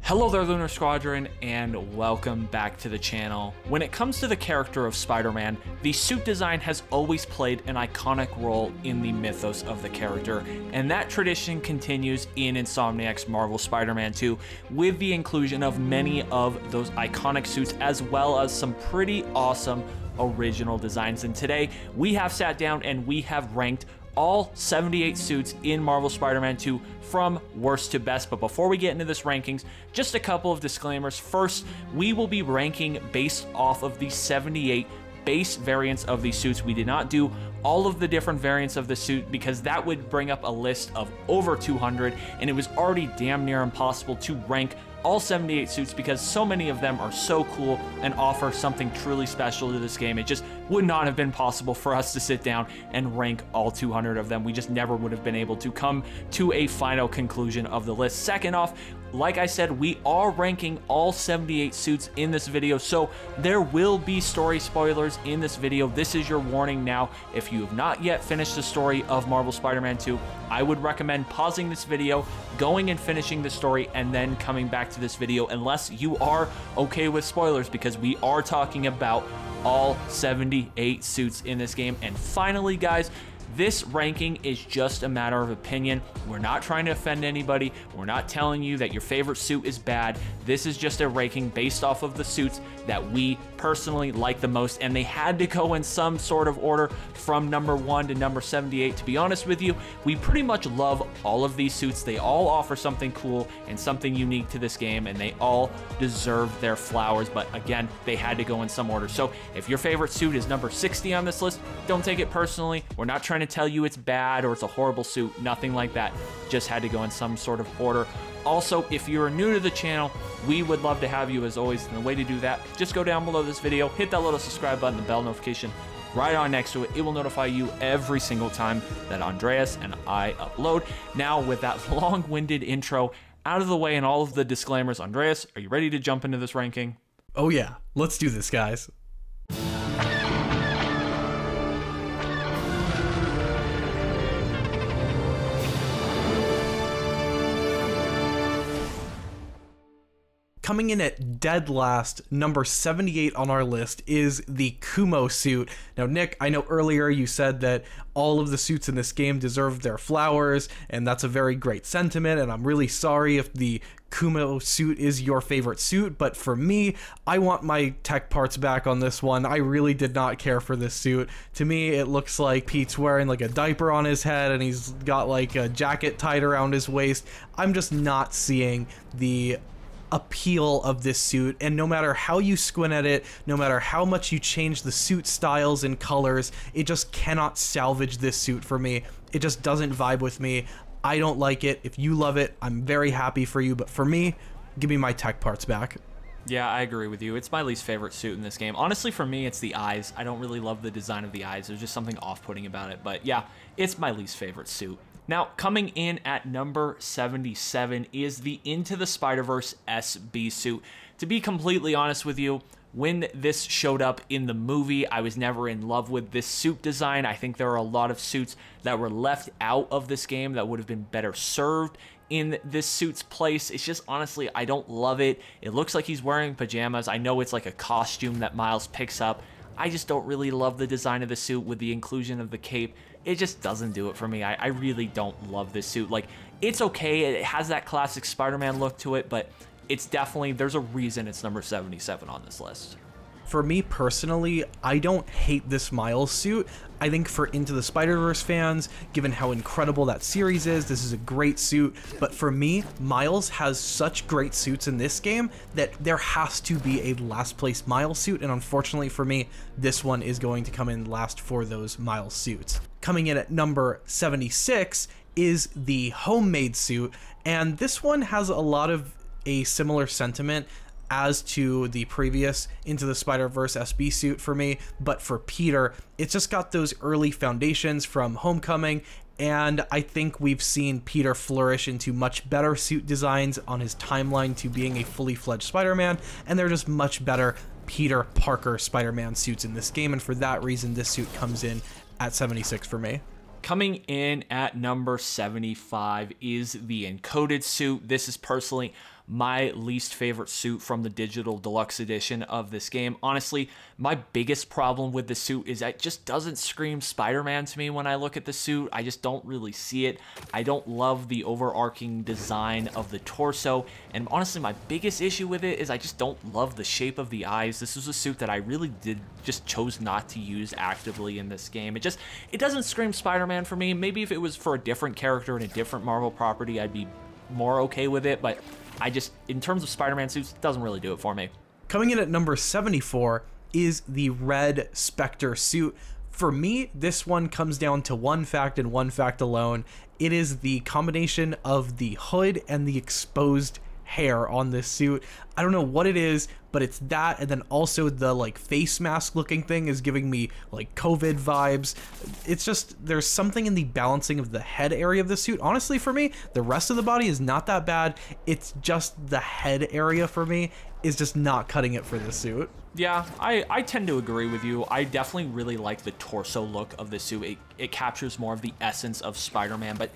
Hello there, Lunar Squadron, and welcome back to the channel. When it comes to the character of Spider-Man, the suit design has always played an iconic role in the mythos of the character, and that tradition continues in Insomniac's Marvel Spider-Man 2 with the inclusion of many of those iconic suits as well as some pretty awesome original designs. And today we have sat down and we have ranked all 78 suits in Marvel Spider-Man 2 from worst to best. But before we get into this rankings, just a couple of disclaimers. First, we will be ranking based off of the 78 base variants of these suits. We did not do all of the different variants of the suit because that would bring up a list of over 200, and it was already damn near impossible to rank all 78 suits because so many of them are so cool and offer something truly special to this game. It just would not have been possible for us to sit down and rank all 200 of them. We just never would have been able to come to a final conclusion of the list. Second off, like I said, we are ranking all 78 suits in this video, so there will be story spoilers in this video. This is your warning now. If you have not yet finished the story of Marvel Spider-Man 2, I would recommend pausing this video, going and finishing the story, and then coming back to this video unless you are okay with spoilers, because we are talking about all 78 suits in this game. And finally, guys, this ranking is just a matter of opinion. We're not trying to offend anybody. We're not telling you that your favorite suit is bad. This is just a ranking based off of the suits that we personally like the most, and they had to go in some sort of order from number 1 to number 78. To be honest with you, we pretty much love all of these suits. They all offer something cool and something unique to this game, and they all deserve their flowers, but again, they had to go in some order. So if your favorite suit is number 60 on this list, don't take it personally. We're not trying to tell you it's bad or it's a horrible suit, nothing like that. Just had to go in some sort of order. Also, if you're new to the channel, we would love to have you as always, and the way to do that, just go down below this video, hit that little subscribe button, the bell notification right on next to it. It will notify you every single time that Andreas and I upload. Now, with that long-winded intro out of the way and all of the disclaimers, Andreas, are you ready to jump into this ranking? Oh yeah, let's do this, guys. Coming in at dead last, number 78 on our list, is the Kumo suit. Now, Nick, I know earlier you said that all of the suits in this game deserve their flowers, and that's a very great sentiment, and I'm really sorry if the Kumo suit is your favorite suit, but for me, I want my tech parts back on this one. I really did not care for this suit. To me, it looks like Pete's wearing like a diaper on his head, and he's got like a jacket tied around his waist. I'm just not seeing the appeal of this suit, and no matter how you squint at it, no matter how much you change the suit styles and colors, it just cannot salvage this suit for me. It just doesn't vibe with me. I don't like it. If you love it, I'm very happy for you, but for me, give me my tech parts back. Yeah, I agree with you. It's my least favorite suit in this game. Honestly, for me, it's the eyes. I don't really love the design of the eyes. There's just something off-putting about it, but yeah, it's my least favorite suit. Now, coming in at number 77 is the Into the Spider-Verse SB suit. To be completely honest with you, when this showed up in the movie, I was never in love with this suit design. I think there are a lot of suits that were left out of this game that would have been better served in this suit's place. It's just, honestly, I don't love it. It looks like he's wearing pajamas. I know it's like a costume that Miles picks up. I just don't really love the design of the suit with the inclusion of the cape. It just doesn't do it for me. I really don't love this suit. Like, it's okay. It has that classic Spider-Man look to it, but it's definitely, there's a reason it's number 77 on this list. For me personally, I don't hate this Miles suit. I think for Into the Spider-Verse fans, given how incredible that series is, this is a great suit. But for me, Miles has such great suits in this game that there has to be a last place Miles suit, and unfortunately for me, this one is going to come in last for those Miles suits. Coming in at number 76 is the Homemade suit, and this one has a lot of a similar sentiment as to the previous Into the Spider-Verse SB suit for me, but for Peter, it's just got those early foundations from Homecoming, and I think we've seen Peter flourish into much better suit designs on his timeline to being a fully fledged Spider-Man, and they're just much better Peter Parker Spider-Man suits in this game, and for that reason, this suit comes in at 76 for me. Coming in at number 75 is the Encoded suit. This is personally my least favorite suit from the digital deluxe edition of this game. Honestly, my biggest problem with the suit is it just doesn't scream Spider-Man to me when I look at the suit. I just don't really see it. I don't love the overarching design of the torso, and honestly, my biggest issue with it is I just don't love the shape of the eyes. This was a suit that I really just chose not to use actively in this game. It doesn't scream Spider-Man for me. Maybe if it was for a different character in a different Marvel property, I'd be more okay with it, but in terms of Spider-Man suits, it doesn't really do it for me. Coming in at number 74 is the Red Spectre suit. For me, this one comes down to one fact and one fact alone. It is the combination of the hood and the exposed hair on this suit. I don't know what it is, but it's that, and then also the like face mask looking thing is giving me like COVID vibes. It's just, there's something in the balancing of the head area of the suit. Honestly, for me, the rest of the body is not that bad. It's just the head area for me is just not cutting it for this suit. Yeah, I tend to agree with you. I definitely really like the torso look of this suit. It captures more of the essence of Spider-Man, but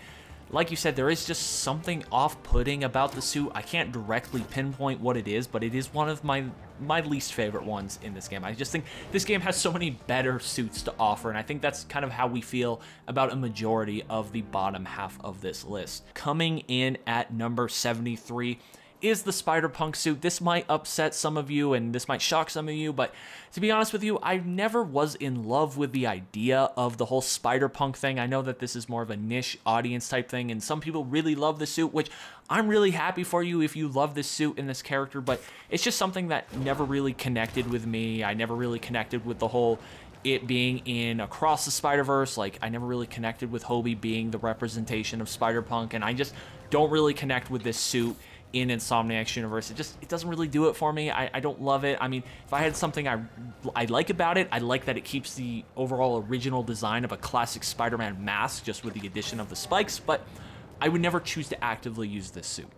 like you said, there is just something off-putting about the suit. I can't directly pinpoint what it is, but it is one of my least favorite ones in this game. I just think this game has so many better suits to offer, and I think that's kind of how we feel about a majority of the bottom half of this list. Coming in at number 73 is the Spider-Punk suit. This might upset some of you and this might shock some of you, but to be honest with you, I never was in love with the idea of the whole Spider-Punk thing. I know that this is more of a niche audience type thing, and some people really love the suit, which I'm really happy for you if you love this suit and this character, but it's just something that never really connected with me. I never really connected with the whole it being in Across the Spider-Verse. Like, I never really connected with Hobie being the representation of Spider-Punk, and I just don't really connect with this suit in Insomniac's universe. It doesn't really do it for me. I don't love it. I mean, if I had something I like about it, I like that it keeps the overall original design of a classic Spider-Man mask just with the addition of the spikes, but I would never choose to actively use this suit.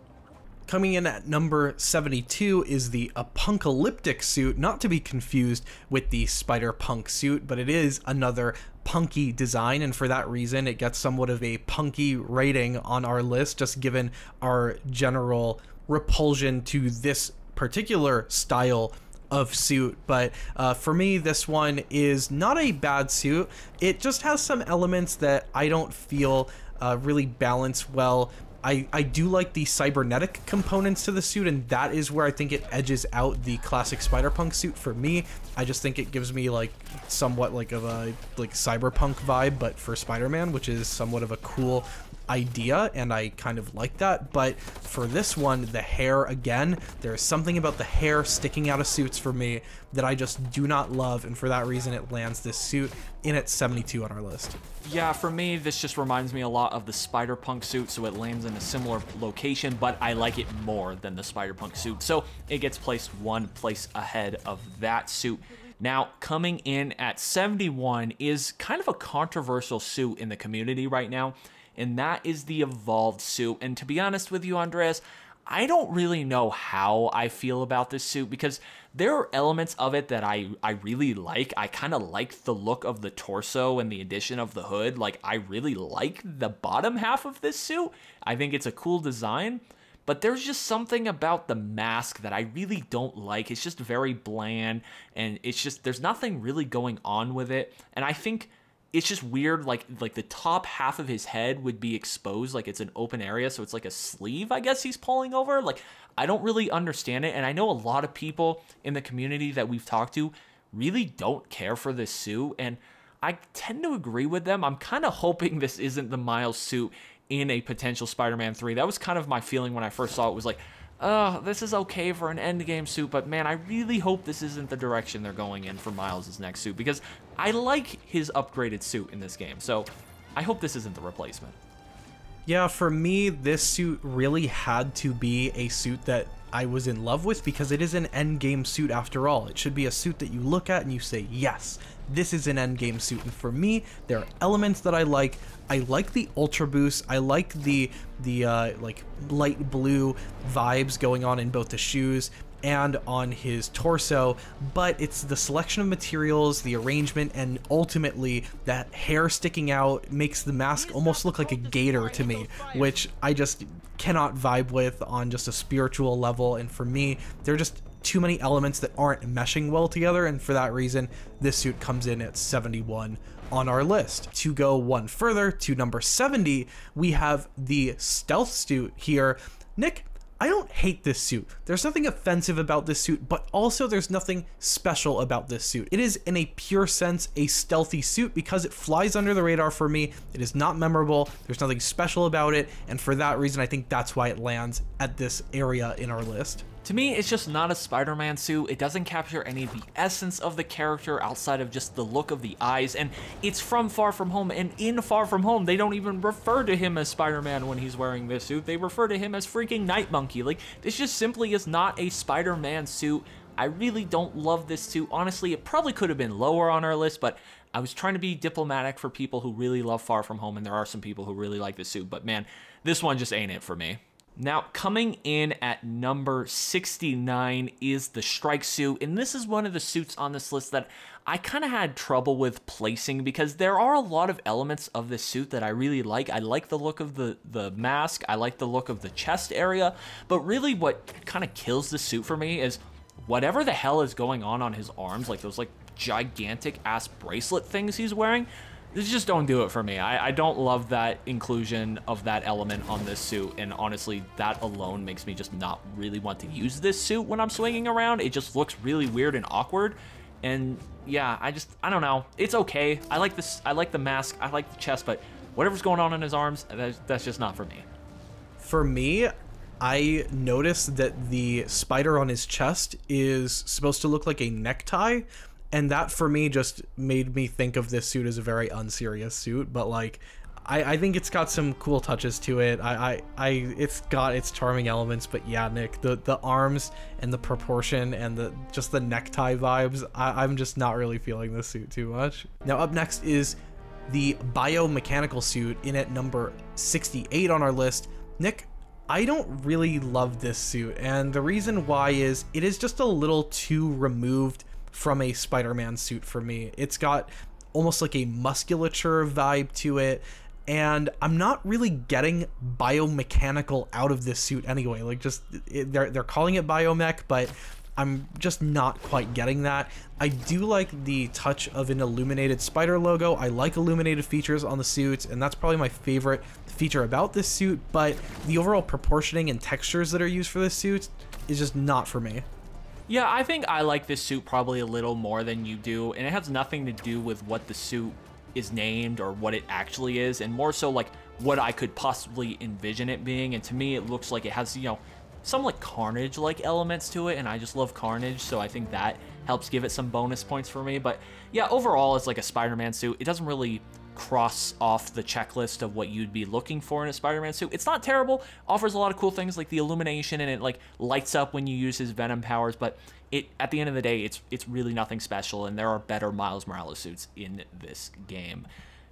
Coming in at number 72 is the Apocalyptic suit, not to be confused with the Spider-Punk suit, but it is another punky design, and for that reason it gets somewhat of a punky rating on our list, just given our general repulsion to this particular style of suit. But for me, this one is not a bad suit. It just has some elements that I don't feel really balance well. I do like the cybernetic components to the suit, and that is where I think it edges out the classic Spider-Punk suit for me. I just think it gives me like somewhat like of a like cyberpunk vibe, but for Spider-Man, which is somewhat of a cool idea, and I kind of like that. But for this one, the hair, again, there's something about the hair sticking out of suits for me that I just do not love, and for that reason it lands this suit in at 72 on our list. Yeah, for me, this just reminds me a lot of the Spider-Punk suit, so it lands in a similar location, but I like it more than the Spider-Punk suit, so it gets placed one place ahead of that suit. Now, coming in at 71 is kind of a controversial suit in the community right now, and that is the Evolved suit. And to be honest with you, Andreas, I don't really know how I feel about this suit, because there are elements of it that I really like. I kind of like the look of the torso and the addition of the hood. Like, I really like the bottom half of this suit. I think it's a cool design, but there's just something about the mask that I really don't like. It's just very bland, and it's just, there's nothing really going on with it. And I think it's just weird, like the top half of his head would be exposed, like it's an open area, so it's like a sleeve, I guess, he's pulling over. Like, I don't really understand it, and I know a lot of people in the community that we've talked to really don't care for this suit, and I tend to agree with them. I'm kind of hoping this isn't the Miles suit in a potential Spider-Man 3. That was kind of my feeling when I first saw it, was like, this is okay for an endgame suit, but man, I really hope this isn't the direction they're going in for Miles' next suit, because I like his upgraded suit in this game, so I hope this isn't the replacement. Yeah, for me, this suit really had to be a suit that I was in love with, because it is an endgame suit after all. It should be a suit that you look at and you say, yes, this is an endgame suit. And for me, there are elements that I like. I like the Ultra Boost. I like the like light blue vibes going on in both the shoes and on his torso, but it's the selection of materials, the arrangement, and ultimately that hair sticking out makes the mask almost look like a gator to me, which I just cannot vibe with on just a spiritual level. And for me, there are just too many elements that aren't meshing well together, and for that reason, this suit comes in at 71 on our list. To go one further, to number 70, we have the stealth suit here. Nick, I don't hate this suit. There's nothing offensive about this suit, but also there's nothing special about this suit. It is, in a pure sense, a stealthy suit because it flies under the radar for me. It is not memorable. There's nothing special about it, and for that reason, I think that's why it lands at this area in our list. To me, it's just not a Spider-Man suit. It doesn't capture any of the essence of the character outside of just the look of the eyes, and it's from Far From Home, and in Far From Home, they don't even refer to him as Spider-Man when he's wearing this suit. They refer to him as freaking Night Monkey. Like, this just simply is not a Spider-Man suit. I really don't love this suit. Honestly, it probably could have been lower on our list, but I was trying to be diplomatic for people who really love Far From Home, and there are some people who really like this suit, but man, this one just ain't it for me. Now, coming in at number 69 is the Strike suit, and this is one of the suits on this list that I kind of had trouble with placing because there are a lot of elements of this suit that I really like. I like the look of the mask, I like the look of the chest area, but really what kind of kills this suit for me is whatever the hell is going on his arms, like those like gigantic ass bracelet things he's wearing. This just don't do it for me. I don't love that inclusion of that element on this suit, and honestly, that alone makes me just not really want to use this suit when I'm swinging around. It just looks really weird and awkward, and yeah, I don't know. It's okay. I like this. I like the mask. I like the chest, but whatever's going on in his arms, that's just not for me. For me, I noticed that the spider on his chest is supposed to look like a necktie, and that for me just made me think of this suit as a very unserious suit, but like I think it's got some cool touches to it. It's got its charming elements, but yeah, Nick, the arms and the proportion and just the necktie vibes, I'm just not really feeling this suit too much. Now up next is the biomechanical suit in at number 68 on our list. Nick, I don't really love this suit, and the reason why is it is just a little too removed from a Spider-Man suit for me. It's got almost like a musculature vibe to it, and I'm not really getting biomechanical out of this suit anyway. Like, just they're calling it biomech, but I'm just not quite getting that. I do like the touch of an illuminated spider logo. I like illuminated features on the suits, and that's probably my favorite feature about this suit, but the overall proportioning and textures that are used for this suit is just not for me. Yeah, I think I like this suit probably a little more than you do, and it has nothing to do with what the suit is named or what it actually is, and more so like what I could possibly envision it being. And to me, it looks like it has, you know, some like Carnage-like elements to it, and I just love Carnage, so I think that helps give it some bonus points for me. But yeah, overall, it's like a Spider-Man suit. It doesn't really cross off the checklist of what you'd be looking for in a Spider-Man suit. It's not terrible, offers a lot of cool things like the illumination, and it like lights up when you use his Venom powers, but it, at the end of the day, it's really nothing special, and there are better Miles Morales suits in this game.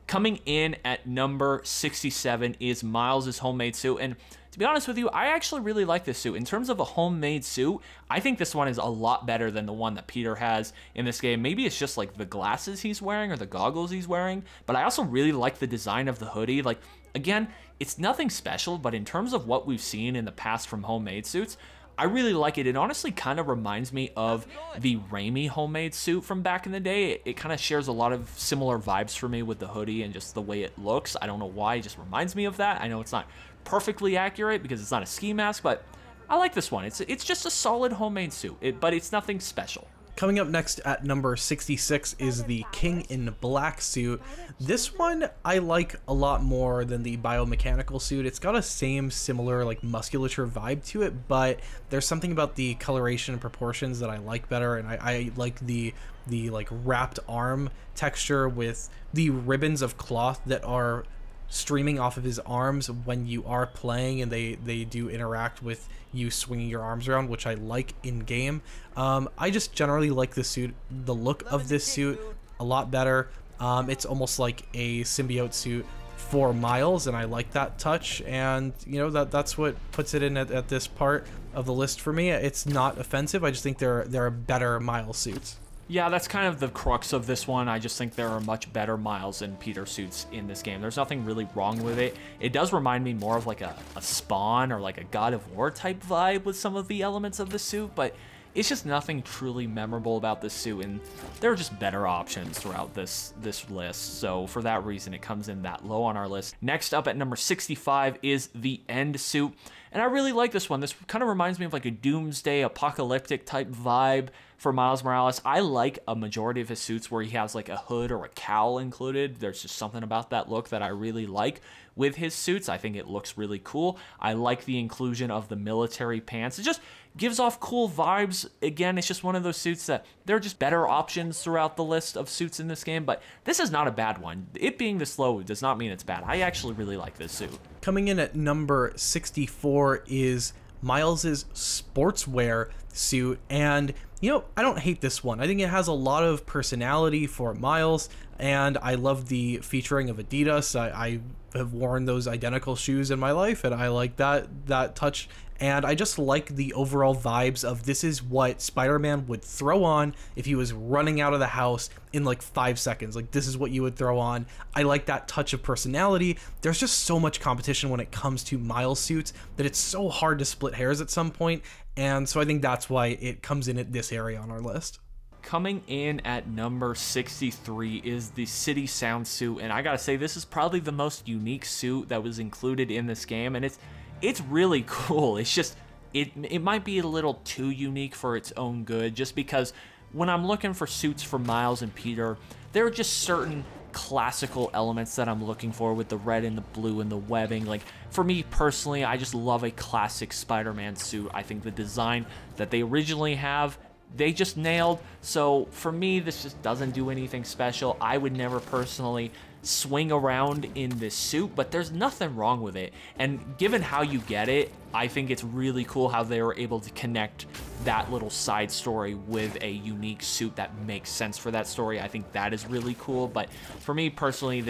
Coming in at number 67 is Miles' homemade suit, and to be honest with you, I actually really like this suit. In terms of a homemade suit, I think this one is a lot better than the one that Peter has in this game. Maybe it's just like the glasses he's wearing or the goggles he's wearing, but I also really like the design of the hoodie. Like, again, it's nothing special, but in terms of what we've seen in the past from homemade suits, I really like it. It honestly kind of reminds me of the Raimi homemade suit from back in the day. It kind of shares a lot of similar vibes for me with the hoodie and just the way it looks. I don't know why, it just reminds me of that. I know it's not perfectly accurate because it's not a ski mask, but I like this one. It's just a solid homemade suit, but it's nothing special. Coming up next at number 66 is the King in Black suit. This one I like a lot more than the biomechanical suit. It's got a similar like musculature vibe to it, but there's something about the coloration and proportions that I like better, and I like the like wrapped arm texture with the ribbons of cloth that are streaming off of his arms when you are playing, and they do interact with you swinging your arms around, which I like in game. I just generally like the suit, the look of this suit a lot better. It's almost like a symbiote suit for Miles, and I like that touch, and you know, that's what puts it in at this part. of the list for me. It's not offensive. I just think there are better Miles suits. Yeah, that's kind of the crux of this one. I just think there are much better Miles and Peter suits in this game. There's nothing really wrong with it. It does remind me more of like a Spawn or like a God of War type vibe with some of the elements of the suit, but it's just nothing truly memorable about this suit, and there are just better options throughout this list. So for that reason, it comes in that low on our list. Next up at number 65 is the End suit, and I really like this one. This kind of reminds me of like a Doomsday apocalyptic type vibe for Miles Morales. I like a majority of his suits where he has like a hood or a cowl included. There's just something about that look that I really like with his suits. I think it looks really cool. I like the inclusion of the military pants. It just gives off cool vibes. Again, it's just one of those suits that there are just better options throughout the list of suits in this game, but this is not a bad one. It being this low does not mean it's bad. I actually really like this suit. Coming in at number 64 is Miles's sportswear suit, and you know, I don't hate this one. I think it has a lot of personality for Miles, and I love the featuring of Adidas. I have worn those identical shoes in my life, and I like that touch. And I just like the overall vibes of this is what Spider-Man would throw on if he was running out of the house in like 5 seconds. Like, this is what you would throw on. I like that touch of personality. There's just so much competition when it comes to Miles suits that it's so hard to split hairs at some point. And so I think that's why it comes in at this area on our list. Coming in at number 63 is the City Sound suit, and I gotta say, this is probably the most unique suit that was included in this game, and it's really cool. It's just, it might be a little too unique for its own good, just because when I'm looking for suits for Miles and Peter, there are just certain classical elements that I'm looking for with the red and the blue and the webbing. Like, for me personally, I just love a classic Spider-Man suit. I think the design that they originally have, they just nailed. So for me, this just doesn't do anything special. I would never personally swing around in this suit, but there's nothing wrong with it. And given how you get it, I think it's really cool how they were able to connect that little side story with a unique suit that makes sense for that story. I think that is really cool. But for me personally,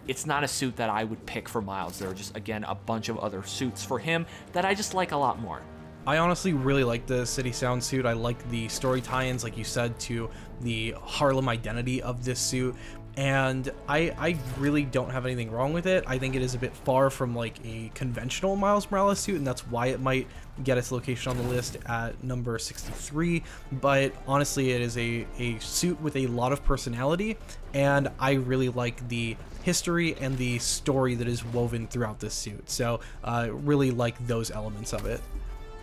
it's not a suit that I would pick for Miles. There are just, again, a bunch of other suits for him that I just like a lot more. I honestly really like the City Sound suit. I like the story tie-ins, like you said, to the Harlem identity of this suit. And I really don't have anything wrong with it. I think it is a bit far from like a conventional Miles Morales suit, and that's why it might get its location on the list at number 63. But honestly, it is a suit with a lot of personality, and I really like the history and the story that is woven throughout this suit. So really like those elements of it.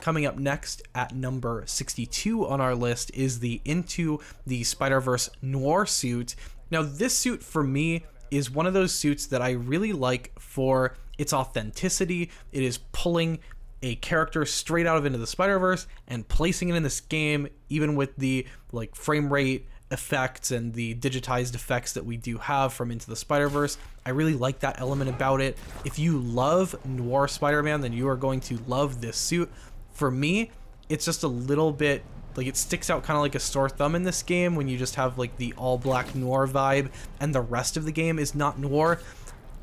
Coming up next at number 62 on our list is the Into the Spider-Verse Noir suit. Now, this suit for me is one of those suits that I really like for its authenticity. It is pulling a character straight out of Into the Spider-Verse and placing it in this game, even with the like frame rate effects and the digitized effects that we do have from Into the Spider-Verse. I really like that element about it. If you love Noir Spider-Man, then you are going to love this suit. For me, it's just a little bit like it sticks out kind of like a sore thumb in this game when you just have like the all black noir vibe and the rest of the game is not noir.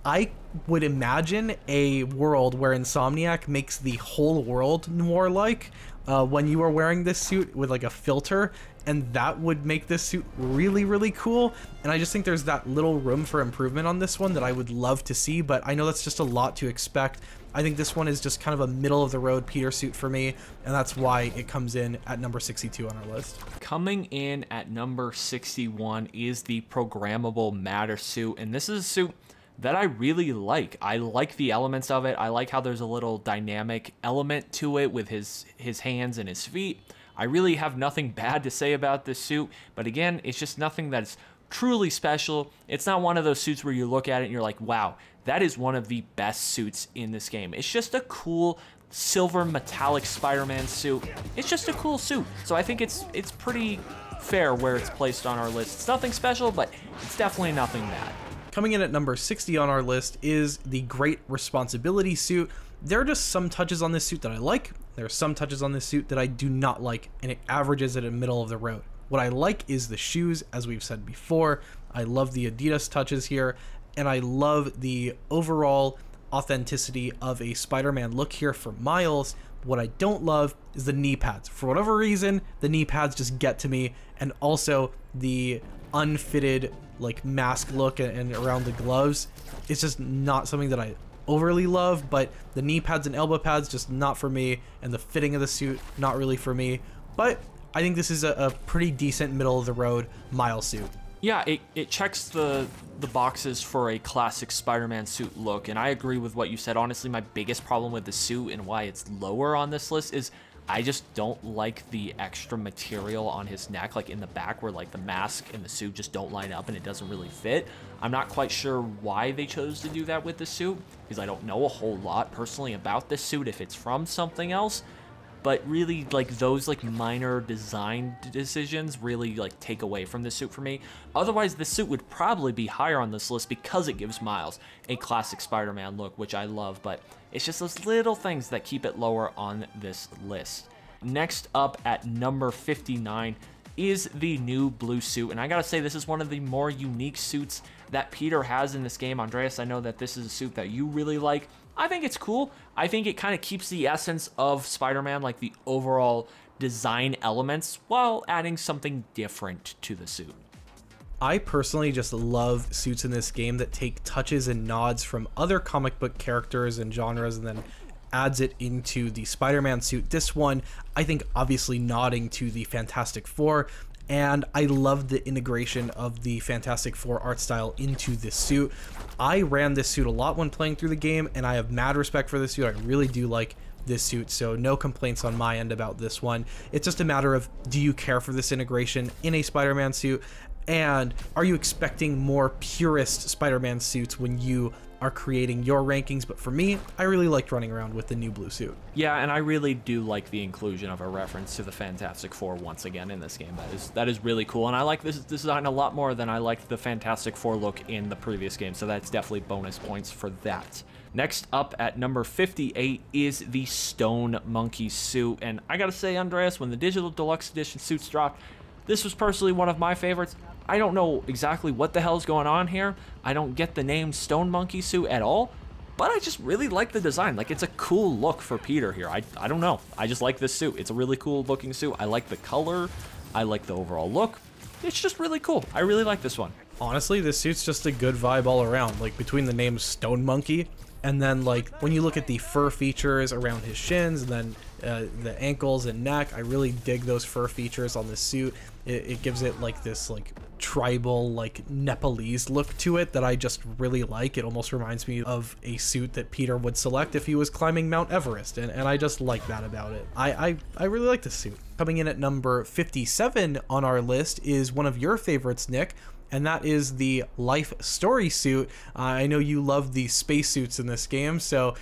I would imagine a world where Insomniac makes the whole world noir-like when you are wearing this suit with like a filter, and that would make this suit really, really cool. And I just think there's that little room for improvement on this one that I would love to see, but I know that's just a lot to expect. I think this one is just kind of a middle-of-the-road Peter suit for me, and that's why it comes in at number 62 on our list. Coming in at number 61 is the Programmable Matter suit, and this is a suit that I really like. I like the elements of it. I like how there's a little dynamic element to it with his hands and his feet. I really have nothing bad to say about this suit, but again, it's just nothing that's truly special. It's not one of those suits where you look at it and you're like, wow, that is one of the best suits in this game. It's just a cool silver metallic Spider-Man suit. It's just a cool suit. So I think it's pretty fair where it's placed on our list. It's nothing special, but it's definitely nothing bad. Coming in at number 60 on our list is the Great Responsibility suit. There are just some touches on this suit that I like. There are some touches on this suit that I do not like, and it averages at a middle of the road. What I like is the shoes, as we've said before. I love the Adidas touches here, and I love the overall authenticity of a Spider-Man look here for Miles. What I don't love is the knee pads. For whatever reason, the knee pads just get to me, and also the unfitted like mask look and around the gloves. It's just not something that I overly love, but the knee pads and elbow pads just not for me, and the fitting of the suit not really for me. But I think this is a pretty decent middle of the road Miles suit. Yeah, it checks the boxes for a classic Spider-Man suit look, and I agree with what you said. Honestly, my biggest problem with the suit and why it's lower on this list is I just don't like the extra material on his neck, like in the back where like the mask and the suit just don't line up and it doesn't really fit. I'm not quite sure why they chose to do that with the suit, because I don't know a whole lot personally about this suit if it's from something else. But really, like, those like minor design decisions really like take away from the suit for me. Otherwise, the suit would probably be higher on this list because it gives Miles a classic Spider-Man look, which I love, but it's just those little things that keep it lower on this list. Next up at number 59 is the new blue suit, and I gotta say, this is one of the more unique suits that Peter has in this game. Andreas, I know that this is a suit that you really like. I think it's cool. I think it kind of keeps the essence of Spider-Man, like the overall design elements, while adding something different to the suit. I personally just love suits in this game that take touches and nods from other comic book characters and genres and then adds it into the Spider-Man suit. This one, I think, obviously nodding to the Fantastic Four, and I love the integration of the Fantastic Four art style into this suit. I ran this suit a lot when playing through the game, and I have mad respect for this suit. I really do like this suit, so no complaints on my end about this one. It's just a matter of, do you care for this integration in a Spider-Man suit, and are you expecting more purist Spider-Man suits when you are creating your rankings? But for me, I really liked running around with the new blue suit. Yeah, and I really do like the inclusion of a reference to the Fantastic Four once again in this game. That is really cool, and I like this design a lot more than I liked the Fantastic Four look in the previous game, so that's definitely bonus points for that. Next up at number 58 is the Stone Monkey suit, and I gotta say, Andreas, when the Digital Deluxe Edition suits dropped, this was personally one of my favorites. I don't know exactly what the hell's going on here. I don't get the name Stone Monkey suit at all, but I just really like the design. Like, it's a cool look for Peter here. I don't know. I just like this suit. It's a really cool looking suit. I like the color. I like the overall look. It's just really cool. I really like this one. Honestly, this suit's just a good vibe all around. Like, between the name Stone Monkey and then, like, when you look at the fur features around his shins and then the ankles and neck, I really dig those fur features on this suit. It gives it like this like tribal, like Nepalese look to it that I just really like. It almost reminds me of a suit that Peter would select if he was climbing Mount Everest, and I just like that about it. I really like this suit. Coming in at number 57 on our list is one of your favorites, Nick, and that is the Life Story suit. I know you love the space suits in this game, so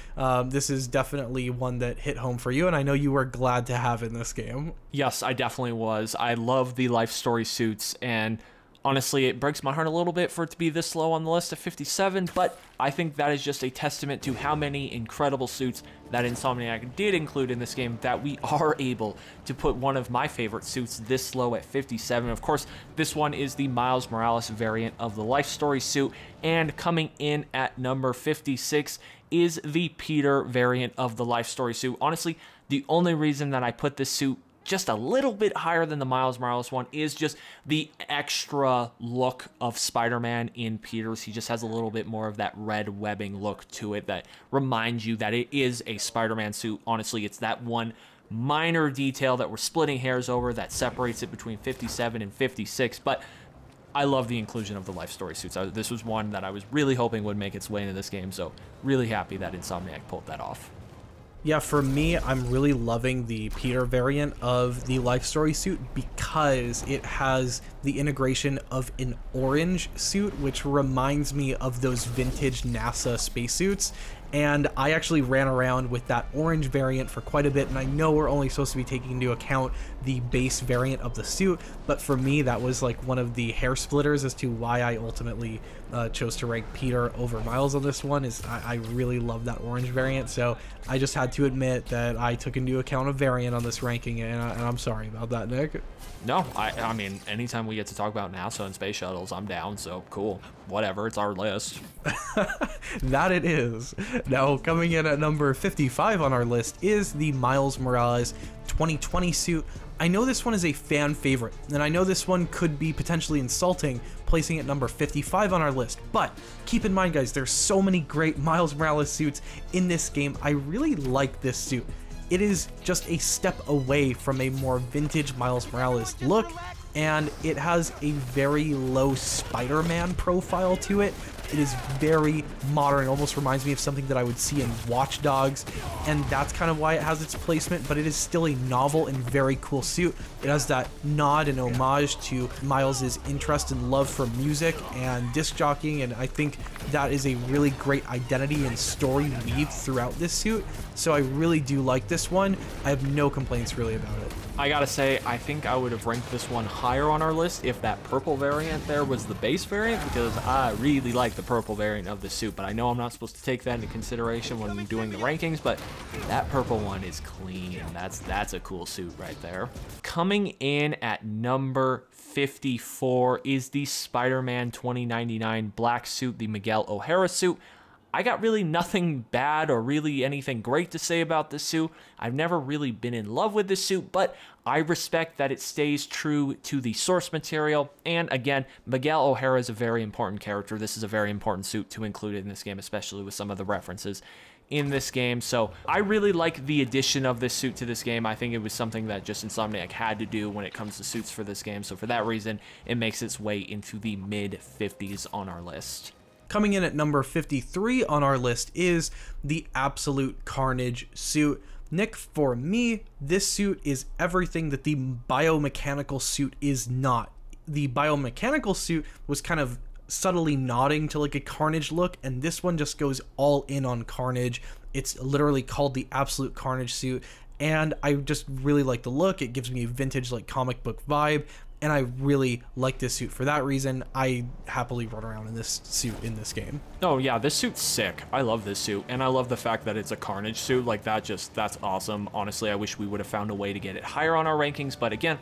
this is definitely one that hit home for you, and I know you were glad to have in this game. Yes, I definitely was. I love the Life Story suits, and honestly, it breaks my heart a little bit for it to be this low on the list at 57, but I think that is just a testament to how many incredible suits that Insomniac did include in this game that we are able to put one of my favorite suits this low at 57. Of course, this one is the Miles Morales variant of the Life Story suit, and coming in at number 56 is the Peter variant of the Life Story suit. Honestly, the only reason that I put this suit just a little bit higher than the Miles Morales one is just the extra look of Spider-Man in Peter's. He just has a little bit more of that red webbing look to it that reminds you that it is a Spider-Man suit. Honestly, it's that one minor detail that we're splitting hairs over that separates it between 57 and 56, but I love the inclusion of the Life Story suits. This was one that I was really hoping would make its way into this game, so really happy that Insomniac pulled that off. Yeah, for me, I'm really loving the Peter variant of the Life Story suit because it has the integration of an orange suit, which reminds me of those vintage NASA spacesuits. And I actually ran around with that orange variant for quite a bit, and I know we're only supposed to be taking into account the base variant of the suit, but for me that was like one of the hair splitters as to why I ultimately chose to rank Peter over Miles on this one. Is I really love that orange variant, so I just had to admit that I took into account a variant on this ranking, and I'm sorry about that, Nick. No, I mean, anytime we get to talk about NASA and space shuttles, I'm down. So cool, whatever, it's our list. That it is. Now, coming in at number 55 on our list is the Miles Morales 2020 suit. I know this one is a fan favorite, and I know this one could be potentially insulting, placing it number 55 on our list, but keep in mind, guys, there's so many great Miles Morales suits in this game. I really like this suit. It is just a step away from a more vintage Miles Morales look, and it has a very low Spider-Man profile to it. It is very modern. It almost reminds me of something that I would see in Watch Dogs, and that's kind of why it has its placement, but it is still a novel and very cool suit. It has that nod and homage to Miles's interest and love for music and disc jockeying, and I think that is a really great identity and story weave throughout this suit. So I really do like this one. I have no complaints really about it. I gotta say, I think I would have ranked this one higher on our list if that purple variant there was the base variant, because I really like the purple variant of the suit, but I know I'm not supposed to take that into consideration when I'm doing the rankings, but that purple one is clean. That's a cool suit right there. Coming in at number 54 is the Spider-Man 2099 black suit, the Miguel O'Hara suit. I got really nothing bad or really anything great to say about this suit. I've never really been in love with this suit, but I respect that it stays true to the source material. And again, Miguel O'Hara is a very important character. This is a very important suit to include in this game, especially with some of the references in this game. So I really like the addition of this suit to this game. I think it was something that just Insomniac had to do when it comes to suits for this game. So for that reason, it makes its way into the mid 50s on our list. Coming in at number 53 on our list is the Absolute Carnage suit. Nick, for me, this suit is everything that the biomechanical suit is not. The biomechanical suit was kind of subtly nodding to like a Carnage look, and this one just goes all in on Carnage. It's literally called the Absolute Carnage suit, and I just really like the look. It gives me a vintage like comic book vibe, and I really like this suit. For that reason, I happily run around in this suit in this game. Oh yeah, this suit's sick. I love this suit, and I love the fact that it's a Carnage suit. Like that's awesome. Honestly, I wish we would have found a way to get it higher on our rankings, but again,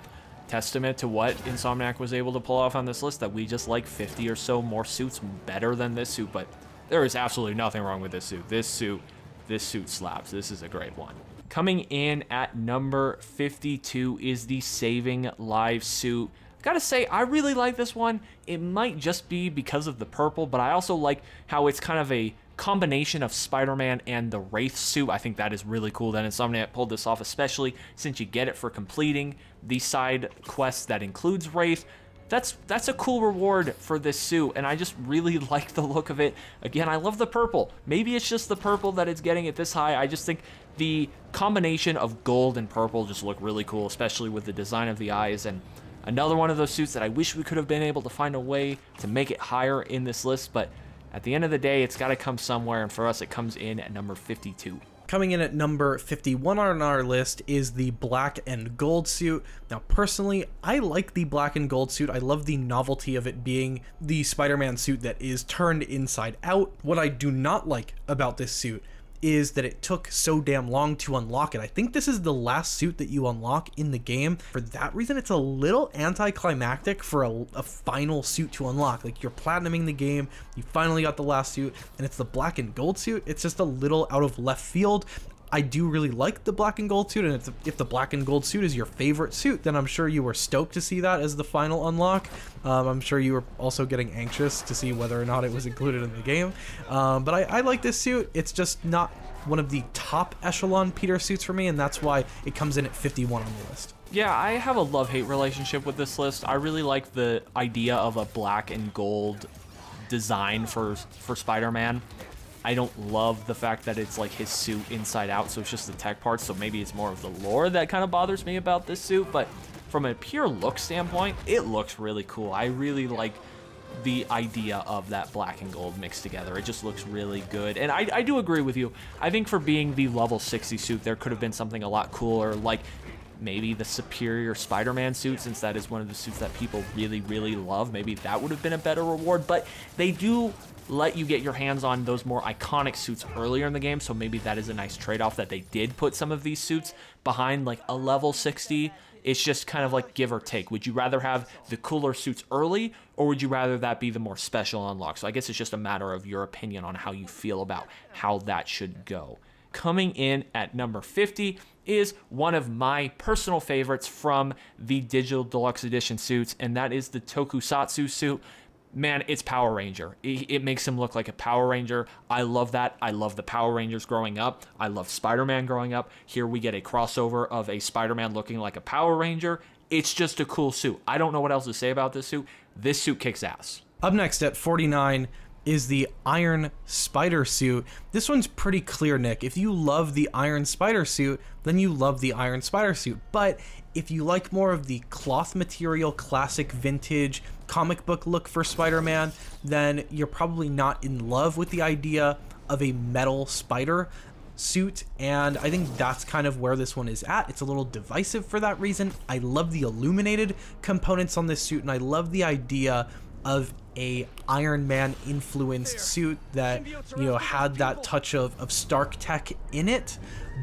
testament to what Insomniac was able to pull off on this list, that we just like 50 or so more suits better than this suit, but there is absolutely nothing wrong with this suit. This suit slaps. This is a great one. Coming in at number 52 is the Saving Lives suit. Gotta say, I really like this one. It might just be because of the purple, but I also like how it's kind of a combination of Spider-Man and the Wraith suit. I think that is really cool that Insomniac pulled this off, especially since you get it for completing the side quest that includes Wraith. That's a cool reward for this suit, and I just really like the look of it. Again, I love the purple. Maybe it's just the purple that it's getting it this high. I just think the combination of gold and purple just look really cool, especially with the design of the eyes. And another one of those suits that I wish we could have been able to find a way to make it higher in this list, but at the end of the day, it's got to come somewhere, and for us, it comes in at number 52. Coming in at number 51 on our list is the black and gold suit. Now, personally, I like the black and gold suit. I love the novelty of it being the Spider-Man suit that is turned inside out. What I do not like about this suit is that it took so damn long to unlock it. I think this is the last suit that you unlock in the game. For that reason, it's a little anticlimactic for a final suit to unlock. Like, you're platinuming the game, you finally got the last suit, and it's the black and gold suit. It's just a little out of left field. I do really like the black and gold suit, and if the black and gold suit is your favorite suit, then I'm sure you were stoked to see that as the final unlock. I'm sure you were also getting anxious to see whether or not it was included in the game. But I like this suit. It's just not one of the top echelon Peter suits for me, and that's why it comes in at 51 on the list. Yeah, I have a love-hate relationship with this list. I really like the idea of a black and gold design for Spider-Man. I don't love the fact that it's like his suit inside out, so it's just the tech parts, so maybe it's more of the lore that kind of bothers me about this suit, but from a pure look standpoint, it looks really cool. I really like the idea of that black and gold mixed together. It just looks really good, and I do agree with you. I think for being the level 60 suit, there could have been something a lot cooler, like maybe the Superior Spider-Man suit, since that is one of the suits that people really, really love. Maybe that would have been a better reward, but they do let you get your hands on those more iconic suits earlier in the game, so maybe that is a nice trade-off that they did put some of these suits behind like a level 60 It's just kind of like give or take. Would you rather have the cooler suits early, or would you rather that be the more special unlock? So I guess it's just a matter of your opinion on how you feel about how that should go. Coming in at number 50 is one of my personal favorites from the Digital Deluxe Edition suits, and that is the Tokusatsu suit. Man, it's Power Ranger. It makes him look like a Power Ranger. I love that. I love the Power Rangers growing up. I love Spider-Man growing up. Here we get a crossover of a Spider-Man looking like a Power Ranger. It's just a cool suit. I don't know what else to say about this suit. This suit kicks ass. Up next at 49 is the Iron Spider suit. This one's pretty clear, Nick. If you love the Iron Spider suit, then you love the Iron Spider suit. But if you like more of the cloth material, classic vintage comic book look for Spider-Man, then you're probably not in love with the idea of a metal spider suit, and I think that's kind of where this one is at. It's a little divisive for that reason. I love the illuminated components on this suit, and I love the idea of a Iron Man influenced suit that, you know, had that touch of Stark tech in it.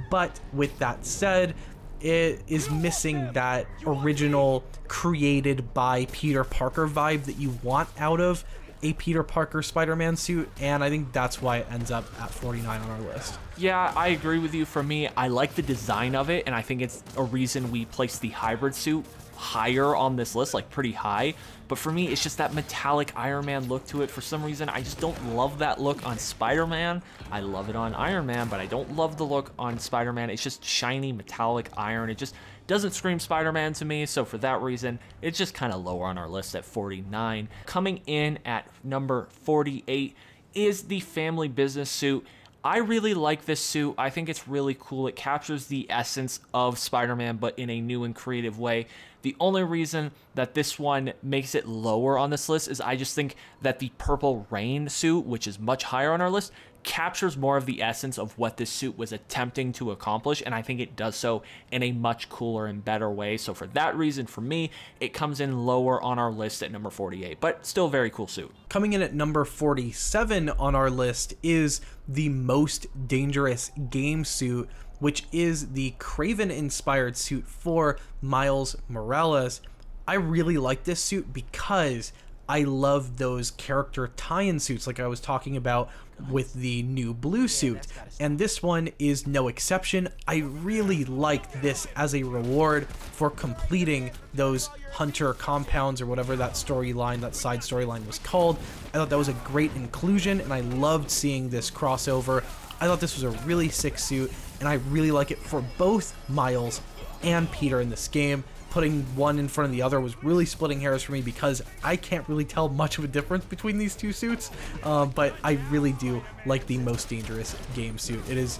But with that said, it is missing that original created by Peter Parker vibe that you want out of a Peter Parker Spider-Man suit, and I think that's why it ends up at 49 on our list. Yeah, I agree with you. For me, I like the design of it, and I think it's a reason we placed the hybrid suit higher on this list, like pretty high. But for me, it's just that metallic Iron Man look to it. For some reason, I just don't love that look on Spider-Man. I love it on Iron Man, but I don't love the look on Spider-Man. It's just shiny metallic iron. It just doesn't scream Spider-Man to me. So for that reason, it's just kind of lower on our list at 49. Coming in at number 48 is the Family Business suit. I really like this suit. I think it's really cool. It captures the essence of Spider-Man, but in a new and creative way. The only reason that this one makes it lower on this list is I just think that the Purple Rain suit, which is much higher on our list, captures more of the essence of what this suit was attempting to accomplish, and I think it does so in a much cooler and better way. So for that reason, for me, it comes in lower on our list at number 48, but still a very cool suit. Coming in at number 47 on our list is the Most Dangerous Game suit, which is the Kraven-inspired suit for Miles Morales. I really like this suit because I love those character tie-in suits like I was talking about with the new blue suit, and this one is no exception. I really like this as a reward for completing those Hunter compounds or whatever that storyline, that side storyline was called. I thought that was a great inclusion, and I loved seeing this crossover. I thought this was a really sick suit, and I really like it for both Miles and Peter in this game. Putting one in front of the other was really splitting hairs for me because I can't really tell much of a difference between these two suits, but I really do like the Most Dangerous Game suit. It is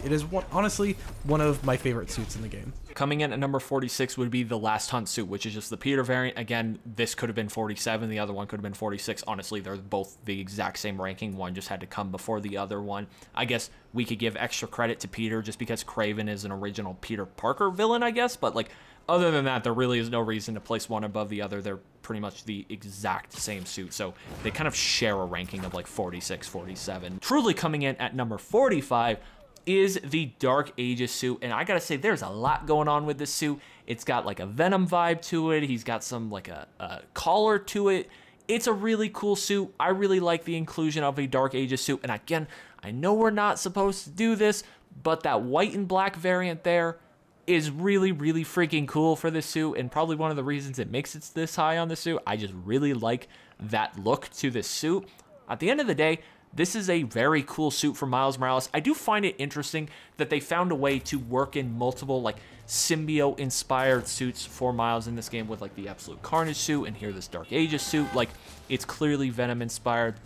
honestly one of my favorite suits in the game. Coming in at number 46 would be the Last Hunt suit, which is just the Peter variant. Again, this could have been 47, the other one could have been 46. Honestly, they're both the exact same ranking. One just had to come before the other one. I guess we could give extra credit to Peter just because Kraven is an original Peter Parker villain, I guess, but like, other than that, there really is no reason to place one above the other. They're pretty much the exact same suit, so they kind of share a ranking of like 46, 47. Truly coming in at number 45 is the Dark Ages suit, and I gotta say, there's a lot going on with this suit. It's got like a Venom vibe to it. He's got some like a collar to it. It's a really cool suit. I really like the inclusion of a Dark Ages suit, and again, I know we're not supposed to do this, but that white and black variant there is really, really freaking cool for this suit, and probably one of the reasons it makes it this high on the suit. I just really like that look to this suit. At the end of the day, this is a very cool suit for Miles Morales. I do find it interesting that they found a way to work in multiple like symbiote-inspired suits for Miles in this game, with like the Absolute Carnage suit and here this Dark Ages suit. Like, it's clearly Venom-inspired.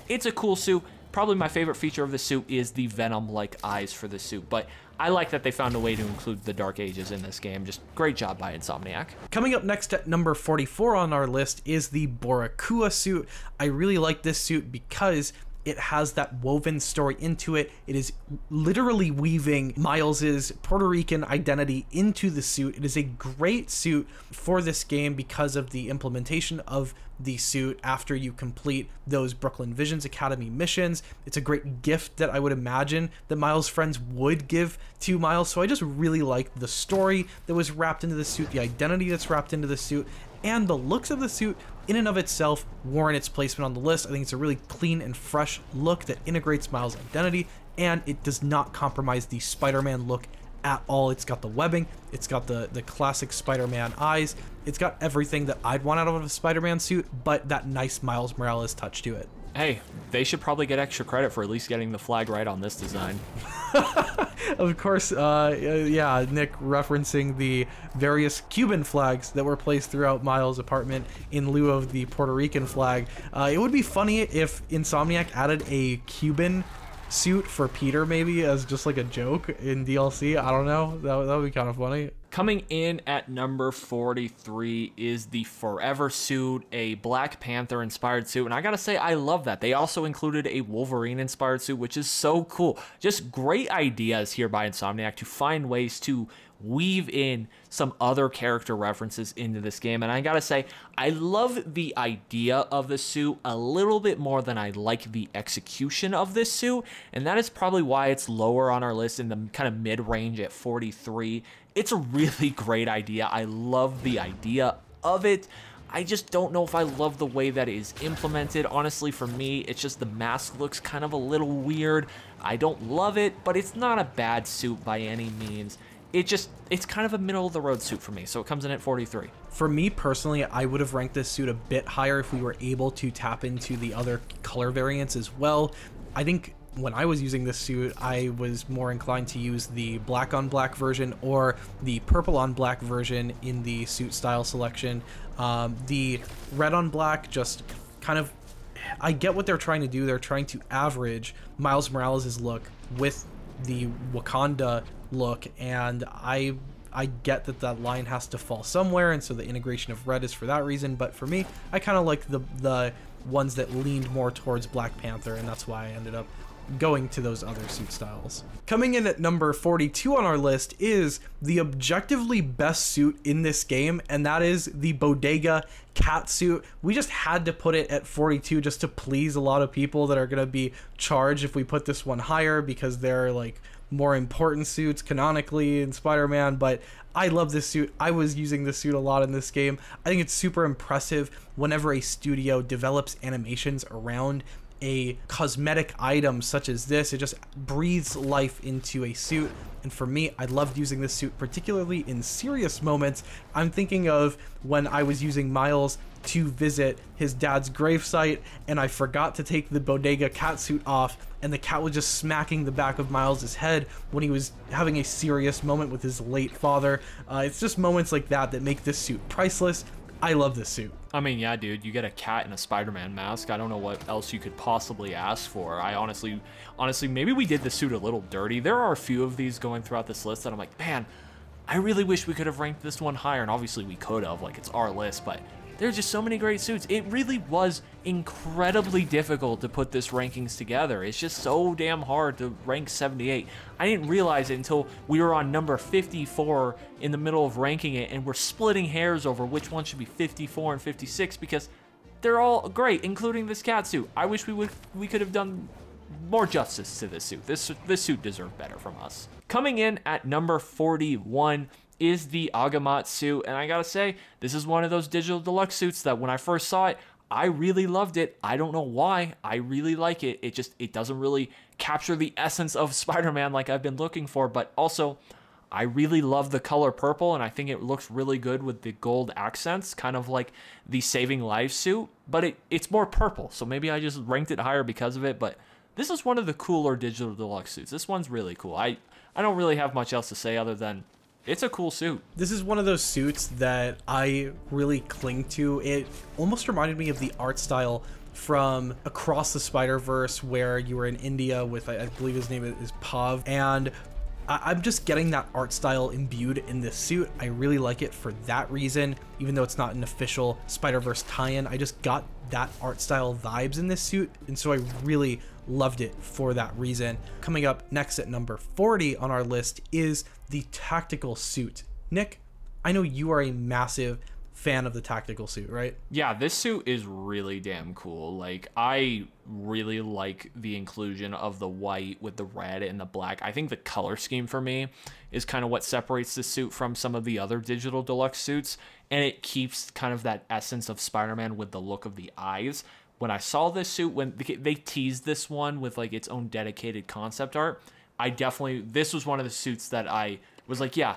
It's a cool suit. Probably my favorite feature of the suit is the Venom-like eyes for the suit, but I like that they found a way to include the Dark Ages in this game. Just great job by Insomniac. Coming up next at number 44 on our list is the Borakua suit. I really like this suit because It has that woven story into it. It is literally weaving Miles's Puerto Rican identity into the suit. It is a great suit for this game because of the implementation of the suit after you complete those Brooklyn Visions Academy missions. It's a great gift that I would imagine that Miles' friends would give to Miles. So I just really liked the story that was wrapped into the suit, the identity that's wrapped into the suit, and the looks of the suit in and of itself warrant its placement on the list. I think it's a really clean and fresh look that integrates Miles' identity, and it does not compromise the Spider-Man look at all. It's got the webbing, it's got the classic Spider-Man eyes, it's got everything that I'd want out of a Spider-Man suit, but that nice Miles Morales touch to it. Hey, they should probably get extra credit for at least getting the flag right on this design. Of course, yeah, Nick referencing the various Cuban flags that were placed throughout Miles' apartment in lieu of the Puerto Rican flag. It would be funny if Insomniac added a Cuban suit for Peter, maybe as just like a joke in DLC. I don't know, that would be kind of funny. Coming in at number 43 is the Forever suit, a Black Panther inspired suit, and I gotta say I love that. They also included a Wolverine inspired suit, which is so cool. Just great ideas here by Insomniac to find ways to weave in some other character references into this game. And I gotta say, I love the idea of the suit a little bit more than I like the execution of this suit, and that is probably why it's lower on our list in the kind of mid-range at 43. It's a really great idea. I love the idea of it. I just don't know if I love the way that it is implemented. Honestly, for me, it's just the mask looks kind of a little weird. I don't love it, but it's not a bad suit by any means. It's kind of a middle of the road suit for me, so it comes in at 43. For me personally, I would have ranked this suit a bit higher if we were able to tap into the other color variants as well. I think when I was using this suit, I was more inclined to use the black on black version or the purple on black version in the suit style selection. The red on black just kind of, I get what they're trying to do. They're trying to average Miles Morales' look with the Wakanda look, and I get that line has to fall somewhere, and so the integration of red is for that reason. But for me, I kind of like the ones that leaned more towards Black Panther, and that's why I ended up going to those other suit styles. Coming in at number 42 on our list is the objectively best suit in this game, and that is the Bodega cat suit. We just had to put it at 42 just to please a lot of people that are going to be charged if we put this one higher, because they're like more important suits canonically in Spider-Man. But I love this suit. I was using this suit a lot in this game. I think it's super impressive whenever a studio develops animations around a cosmetic item such as this. It just breathes life into a suit, and for me, I loved using this suit, particularly in serious moments. I'm thinking of when I was using Miles to visit his dad's gravesite, and I forgot to take the Bodega cat suit off, and the cat was just smacking the back of Miles's head when he was having a serious moment with his late father. It's just moments like that that make this suit priceless. I love this suit. I mean, yeah, dude, you get a cat in a Spider-Man mask. I don't know what else you could possibly ask for. I honestly, maybe we did the suit a little dirty. There are a few of these going throughout this list that I'm like, man, I really wish we could have ranked this one higher. And obviously we could have, like, it's our list, but there's just so many great suits. It really was incredibly difficult to put this rankings together. It's just so damn hard to rank 78. I didn't realize it until we were on number 54 in the middle of ranking it, and we're splitting hairs over which one should be 54 and 56 because they're all great, including this cat suit. I wish we could have done more justice to this suit. This suit deserved better from us. Coming in at number 41 is the Agamat suit, and I gotta say, this is one of those digital deluxe suits that when I first saw it, I really loved it. I don't know why. I really like it. It doesn't really capture the essence of Spider-Man like I've been looking for, but also I really love the color purple, and I think it looks really good with the gold accents, kind of like the Saving Lives suit, but it's more purple, so maybe I just ranked it higher because of it. But this is one of the cooler digital deluxe suits. This one's really cool. I don't really have much else to say other than it's a cool suit. This is one of those suits that I really cling to. It almost reminded me of the art style from Across the Spider-Verse, where you were in India with, I believe his name is Pav, and I'm just getting that art style imbued in this suit. I really like it for that reason, even though it's not an official Spider-Verse tie-in. I just got that art style vibes in this suit, and so I really loved it for that reason. Coming up next at number 40 on our list is the tactical suit. Nick, I know you are a massive fan of the tactical suit, right? Yeah, this suit is really damn cool. Like, I really like the inclusion of the white with the red and the black. I think the color scheme for me is kind of what separates this suit from some of the other Digital Deluxe suits, and it keeps kind of that essence of Spider-Man with the look of the eyes. When I saw this suit, when they teased this one with like its own dedicated concept art, this was one of the suits that I was like, yeah,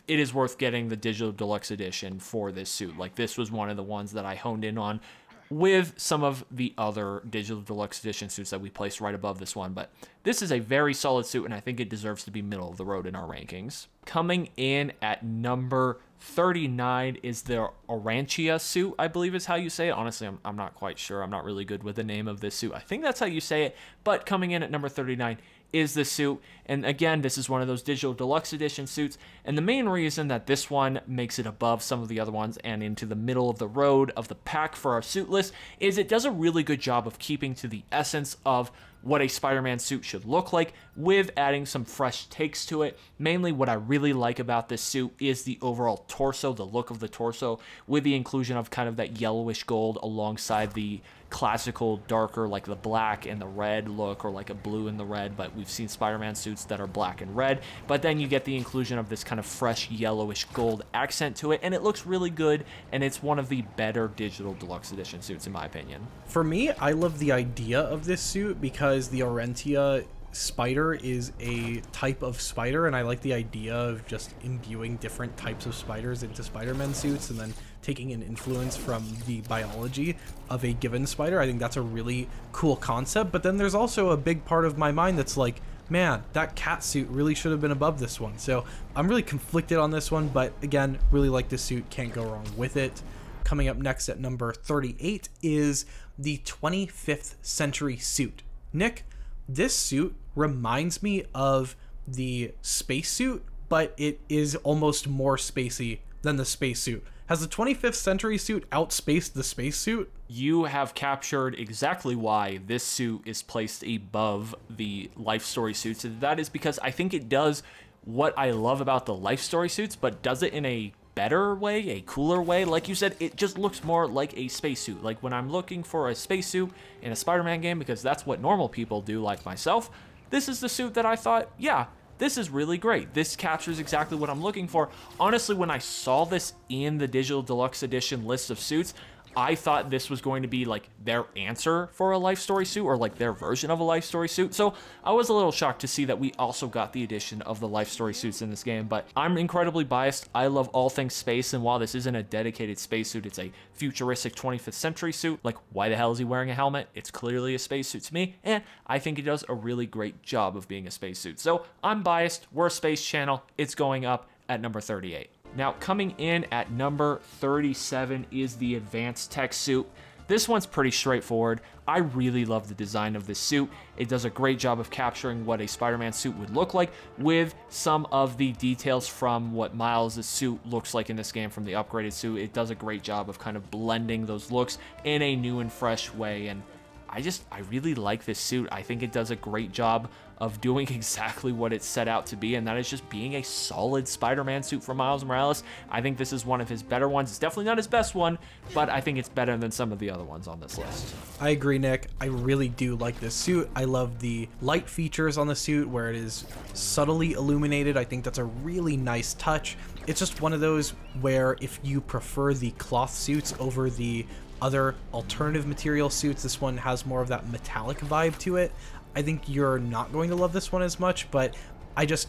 it is worth getting the Digital Deluxe edition for this suit. Like, this was one of the ones that I honed in on with some of the other Digital Deluxe edition suits that we placed right above this one. But this is a very solid suit, and I think it deserves to be middle of the road in our rankings. Coming in at number 39 is the Orantia suit, I believe is how you say it. Honestly, I'm not quite sure. I'm not really good with the name of this suit. I think that's how you say it. But coming in at number 39 is the suit, and again, this is one of those Digital Deluxe edition suits, and the main reason that this one makes it above some of the other ones and into the middle of the road of the pack for our suit list is it does a really good job of keeping to the essence of what a Spider-Man suit should look like, with adding some fresh takes to it. Mainly what I really like about this suit is the overall torso, the look of the torso, with the inclusion of kind of that yellowish gold alongside the classical darker, like the black and the red look, or like a blue and the red, but we've seen Spider-Man suits that are black and red, but then you get the inclusion of this kind of fresh yellowish gold accent to it, and it looks really good, and it's one of the better Digital Deluxe edition suits in my opinion. For me, I love the idea of this suit because the Orantia spider is a type of spider, and I like the idea of just imbuing different types of spiders into Spider-Man suits and then taking an influence from the biology of a given spider. I think that's a really cool concept, but then there's also a big part of my mind that's like, man, that cat suit really should have been above this one. So I'm really conflicted on this one, but again, really like this suit, can't go wrong with it. Coming up next at number 38 is the 25th Century suit. Nick, this suit reminds me of the spacesuit, but it is almost more spacey than the spacesuit. Has the 25th Century suit outspaced the spacesuit? You have captured exactly why this suit is placed above the Life Story suits, and that is because I think it does what I love about the Life Story suits, but does it in a better way, a cooler way. Like you said, it just looks more like a spacesuit. Like when I'm looking for a spacesuit in a Spider-Man game, because that's what normal people do like myself, this is the suit that I thought, yeah, this is really great. This captures exactly what I'm looking for. Honestly, when I saw this in the Digital Deluxe Edition list of suits, I thought this was going to be like their answer for a Life Story suit, or like their version of a Life Story suit. So I was a little shocked to see that we also got the addition of the Life Story suits in this game, but I'm incredibly biased. I love all things space, and while this isn't a dedicated spacesuit, it's a futuristic 25th century suit. Like, why the hell is he wearing a helmet? It's clearly a spacesuit to me, and I think it does a really great job of being a spacesuit. So I'm biased. We're a space channel. It's going up at number 38. Now, coming in at number 37 is the Advanced Tech suit. This one's pretty straightforward. I really love the design of this suit. It does a great job of capturing what a Spider-Man suit would look like, with some of the details from what Miles' suit looks like in this game from the upgraded suit. It does a great job of kind of blending those looks in a new and fresh way, and I really like this suit. I think it does a great job of doing exactly what it's set out to be, and that is just being a solid Spider-Man suit for Miles Morales. I think this is one of his better ones. It's definitely not his best one, but I think it's better than some of the other ones on this list. I agree, Nick. I really do like this suit. I love the light features on the suit where it is subtly illuminated. I think that's a really nice touch. It's just one of those where if you prefer the cloth suits over the other alternative material suits, this one has more of that metallic vibe to it. I think you're not going to love this one as much, but I just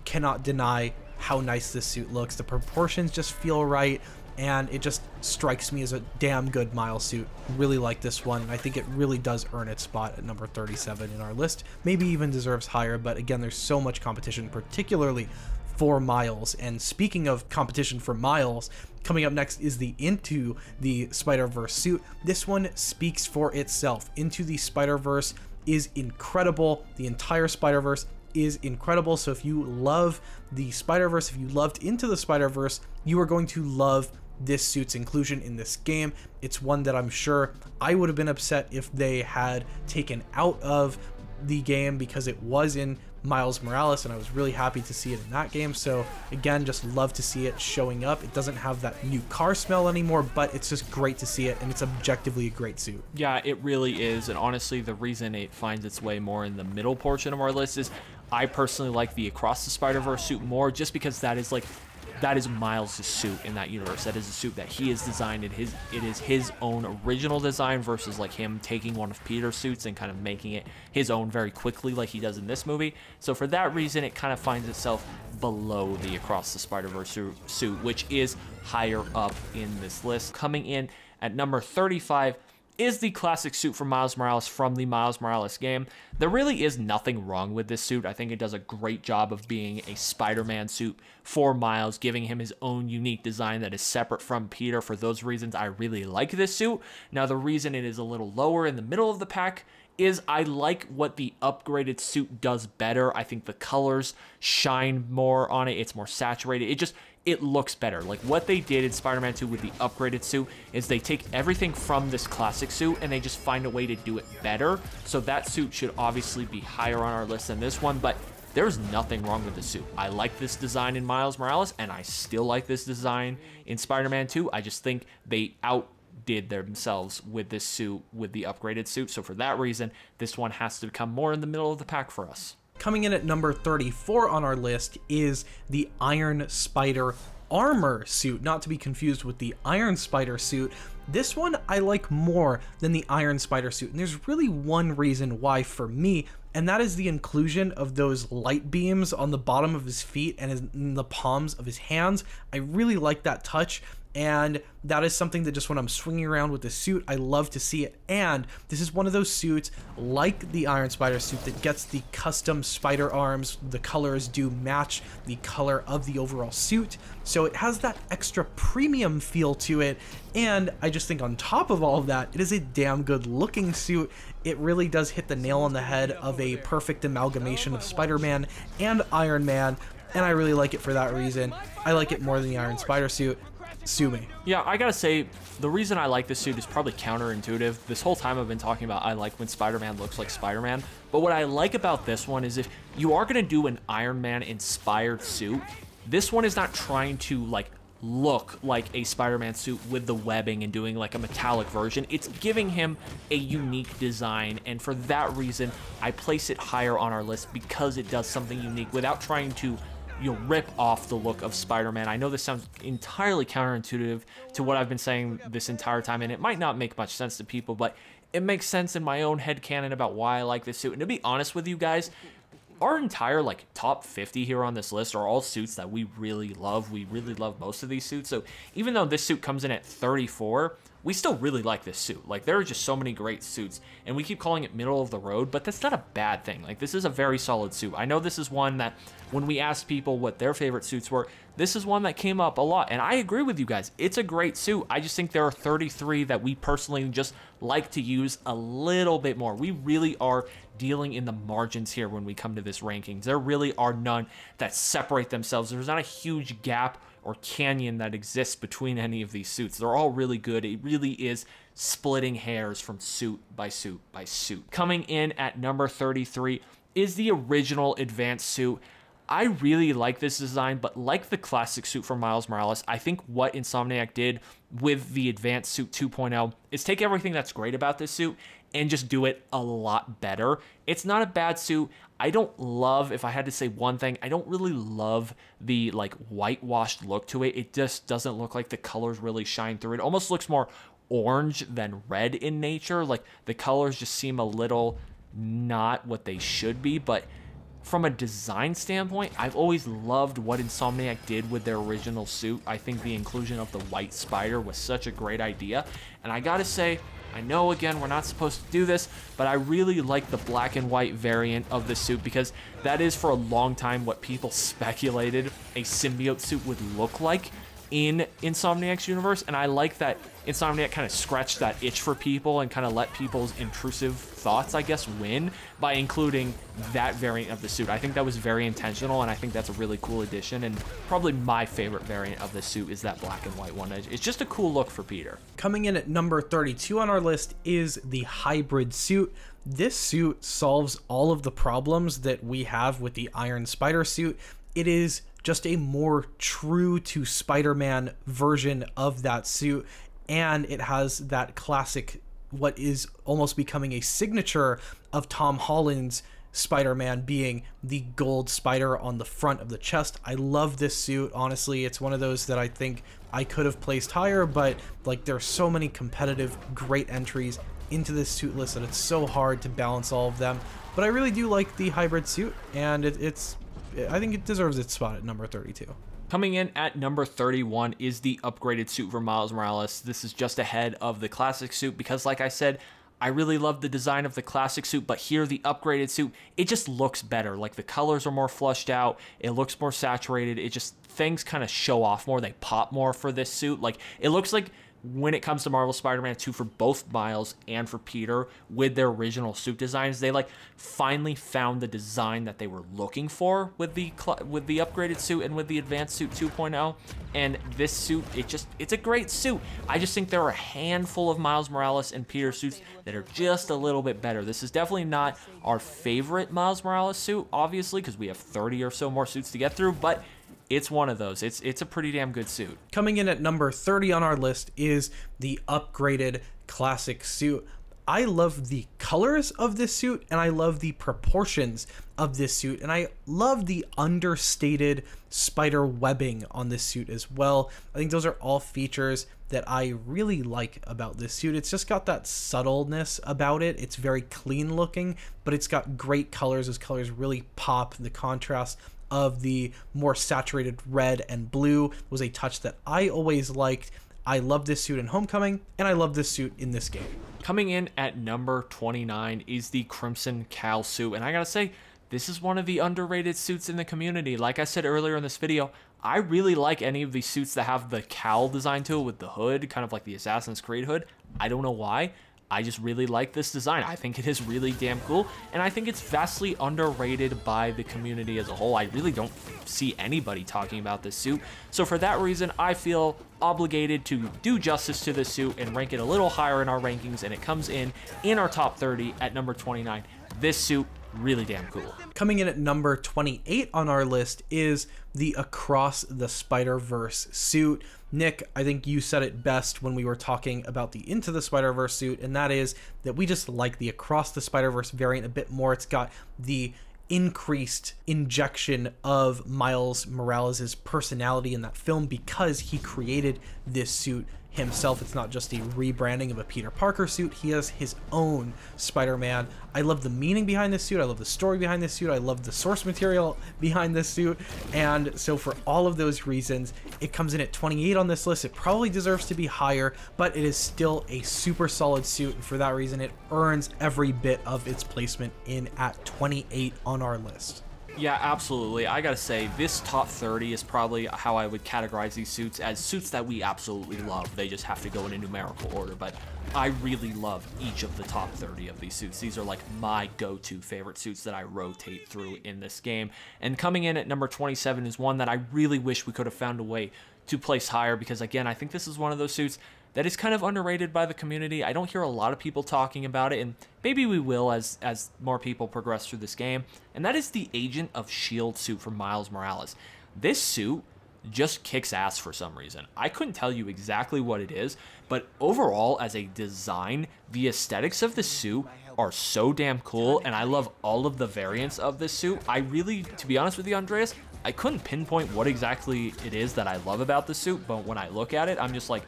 cannot deny how nice this suit looks. The proportions just feel right, and it just strikes me as a damn good Miles suit. Really like this one. I think it really does earn its spot at number 37 in our list. Maybe even deserves higher, but again, there's so much competition, particularly for Miles. And speaking of competition for Miles, coming up next is the Into the Spider-Verse suit. This one speaks for itself. Into the Spider-Verse is incredible. The entire Spider-Verse is incredible. So if you love the Spider-Verse, if you loved Into the Spider-Verse, you are going to love this suit's inclusion in this game. It's one that I'm sure I would have been upset if they had taken out of the game, because it was in Miles Morales and I was really happy to see it in that game. So again, just love to see it showing up. It doesn't have that new car smell anymore, but it's just great to see it, and it's objectively a great suit. Yeah, it really is. And honestly, the reason it finds its way more in the middle portion of our list is I personally like the Across the Spider-Verse suit more, just because that is Miles' suit in that universe. That is a suit that he has designed. It is his own original design versus like him taking one of Peter's suits and kind of making it his own very quickly like he does in this movie. So for that reason, it kind of finds itself below the Across the Spider-Verse suit, which is higher up in this list. Coming in at number 35 is the classic suit for Miles Morales from the Miles Morales game. There really is nothing wrong with this suit. I think it does a great job of being a Spider-Man suit for Miles, giving him his own unique design that is separate from Peter. For those reasons, I really like this suit. Now, the reason it is a little lower in the middle of the pack is I like what the upgraded suit does better. I think the colors shine more on it. It's more saturated. It looks better. Like what they did in Spider-Man 2 with the upgraded suit is they take everything from this classic suit and they just find a way to do it better. So that suit should obviously be higher on our list than this one, but there's nothing wrong with the suit. I like this design in Miles Morales, and I still like this design in Spider-Man 2. I just think they outdid themselves with this suit, with the upgraded suit. So for that reason, this one has to become more in the middle of the pack for us. Coming in at number 34 on our list is the Iron Spider armor suit, not to be confused with the Iron Spider suit. This one I like more than the Iron Spider suit, and there's really one reason why for me, and that is the inclusion of those light beams on the bottom of his feet and in the palms of his hands. I really like that touch, and that is something that just when I'm swinging around with the suit, I love to see it. And this is one of those suits like the Iron Spider suit that gets the custom spider arms. The colors do match the color of the overall suit, so it has that extra premium feel to it. And I just think on top of all of that, it is a damn good looking suit. It really does hit the nail on the head of a perfect amalgamation of Spider-Man and Iron Man, and I really like it for that reason. I like it more than the Iron Spider suit. Sue me. Yeah, I gotta say, the reason I like this suit is probably counterintuitive. This whole time I've been talking about I like when Spider-Man looks like Spider-Man, but what I like about this one is if you are gonna do an Iron Man inspired suit, this one is not trying to like look like a Spider-Man suit with the webbing and doing like a metallic version. It's giving him a unique design, and for that reason, I place it higher on our list because it does something unique without trying to rip off the look of Spider-Man. I know this sounds entirely counterintuitive to what I've been saying this entire time, and it might not make much sense to people, but it makes sense in my own headcanon about why I like this suit. And to be honest with you guys, our entire like top 50 here on this list are all suits that we really love. We really love most of these suits. So even though this suit comes in at 34, we still really like this suit. Like, there are just so many great suits, and we keep calling it middle of the road, but that's not a bad thing. Like, this is a very solid suit. I know this is one that when we asked people what their favorite suits were, this is one that came up a lot, and I agree with you guys. It's a great suit. I just think there are 33 that we personally just like to use a little bit more. We really are dealing in the margins here when we come to this rankings. There really are none that separate themselves. There's not a huge gap or canyon that exists between any of these suits. They're all really good. It really is splitting hairs from suit by suit by suit. Coming in at number 33 is the original advanced suit. I really like this design, but like the classic suit from Miles Morales, I think what Insomniac did with the advanced suit 2.0 is take everything that's great about this suit and just do it a lot better. It's not a bad suit. I don't love, if I had to say one thing, I don't really love the like whitewashed look to it. It just doesn't look like the colors really shine through. It almost looks more orange than red in nature. Like the colors just seem a little not what they should be, but from a design standpoint, I've always loved what Insomniac did with their original suit. I think the inclusion of the white spider was such a great idea. And I gotta say, I know, again, we're not supposed to do this, but I really like the black and white variant of the suit because that is for a long time what people speculated a symbiote suit would look like. in Insomniac's universe, and I like that Insomniac kind of scratched that itch for people and kind of let people's intrusive thoughts, I guess, win by including that variant of the suit. I think that was very intentional, and I think that's a really cool addition, and probably my favorite variant of the suit is that black and white one. It's just a cool look for Peter. Coming in at number 32 on our list is the hybrid suit. This suit solves all of the problems that we have with the Iron Spider suit. It is just a more true to Spider-Man version of that suit, and it has that classic, what is almost becoming a signature of Tom Holland's Spider-Man, being the gold spider on the front of the chest. I love this suit. Honestly, it's one of those that I think I could have placed higher, but like there's so many competitive great entries into this suit list that it's so hard to balance all of them. But I really do like the hybrid suit, and I think it deserves its spot at number 32. Coming in at number 31 is the upgraded suit for Miles Morales. This is just ahead of the classic suit because, like I said, I really love the design of the classic suit, but here the upgraded suit, it just looks better. Like the colors are more flushed out, it looks more saturated, things kind of show off more, they pop more for this suit. Like it looks like when it comes to Marvel Spider-Man 2 for both Miles and for Peter with their original suit designs, they like finally found the design that they were looking for with the upgraded suit and with the advanced suit 2.0. And this suit, it's a great suit. I just think there are a handful of Miles Morales and Peter suits that are just a little bit better. This is definitely not our favorite Miles Morales suit, obviously, because we have 30 or so more suits to get through, but it's one of those. It's a pretty damn good suit. Coming in at number 30 on our list is the upgraded classic suit. I love the colors of this suit, and I love the proportions of this suit, and I love the understated spider webbing on this suit as well. I think those are all features that I really like about this suit. It's just got that subtleness about it. It's very clean looking, but it's got great colors. Those colors really pop. The contrast of the more saturated red and blue was a touch that I always liked. I love this suit in Homecoming, and I love this suit in this game. Coming in at number 29 is the Crimson Cowl suit, and I gotta say, this is one of the underrated suits in the community. Like I said earlier in this video, I really like any of these suits that have the cowl design to it with the hood, kind of like the Assassin's Creed hood. I don't know why. I just really like this design. I think it is really damn cool, and I think it's vastly underrated by the community as a whole. I really don't see anybody talking about this suit, so for that reason, I feel obligated to do justice to this suit and rank it a little higher in our rankings, and it comes in our top 30 at number 29. This suit, really damn cool. Coming in at number 28 on our list is the Across the Spider-Verse suit. Nick, I think you said it best when we were talking about the Into the Spider-Verse suit, and that is that we just like the Across the Spider-Verse variant a bit more. It's got the increased injection of Miles Morales' personality in that film because he created this suit himself. It's not just a rebranding of a Peter Parker suit. He has his own Spider-Man. I love the meaning behind this suit. I love the story behind this suit. I love the source material behind this suit. And so for all of those reasons, it comes in at 28 on this list. It probably deserves to be higher, but it is still a super solid suit. And for that reason, it earns every bit of its placement in at 28 on our list. Yeah, absolutely. I gotta say, this top 30 is probably how I would categorize these suits, as suits that we absolutely love. They just have to go in a numerical order, but I really love each of the top 30 of these suits. These are like my go-to favorite suits that I rotate through in this game. And coming in at number 27 is one that I really wish we could have found a way to place higher, because again, I think this is one of those suits that is kind of underrated by the community. I don't hear a lot of people talking about it, and maybe we will as more people progress through this game, and that is the Agent of S.H.I.E.L.D. suit for Miles Morales. This suit just kicks ass for some reason. I couldn't tell you exactly what it is, but overall, as a design, the aesthetics of the suit are so damn cool, and I love all of the variants of this suit. I really, to be honest with you, Andreas, I couldn't pinpoint what exactly it is that I love about the suit, but when I look at it, I'm just like,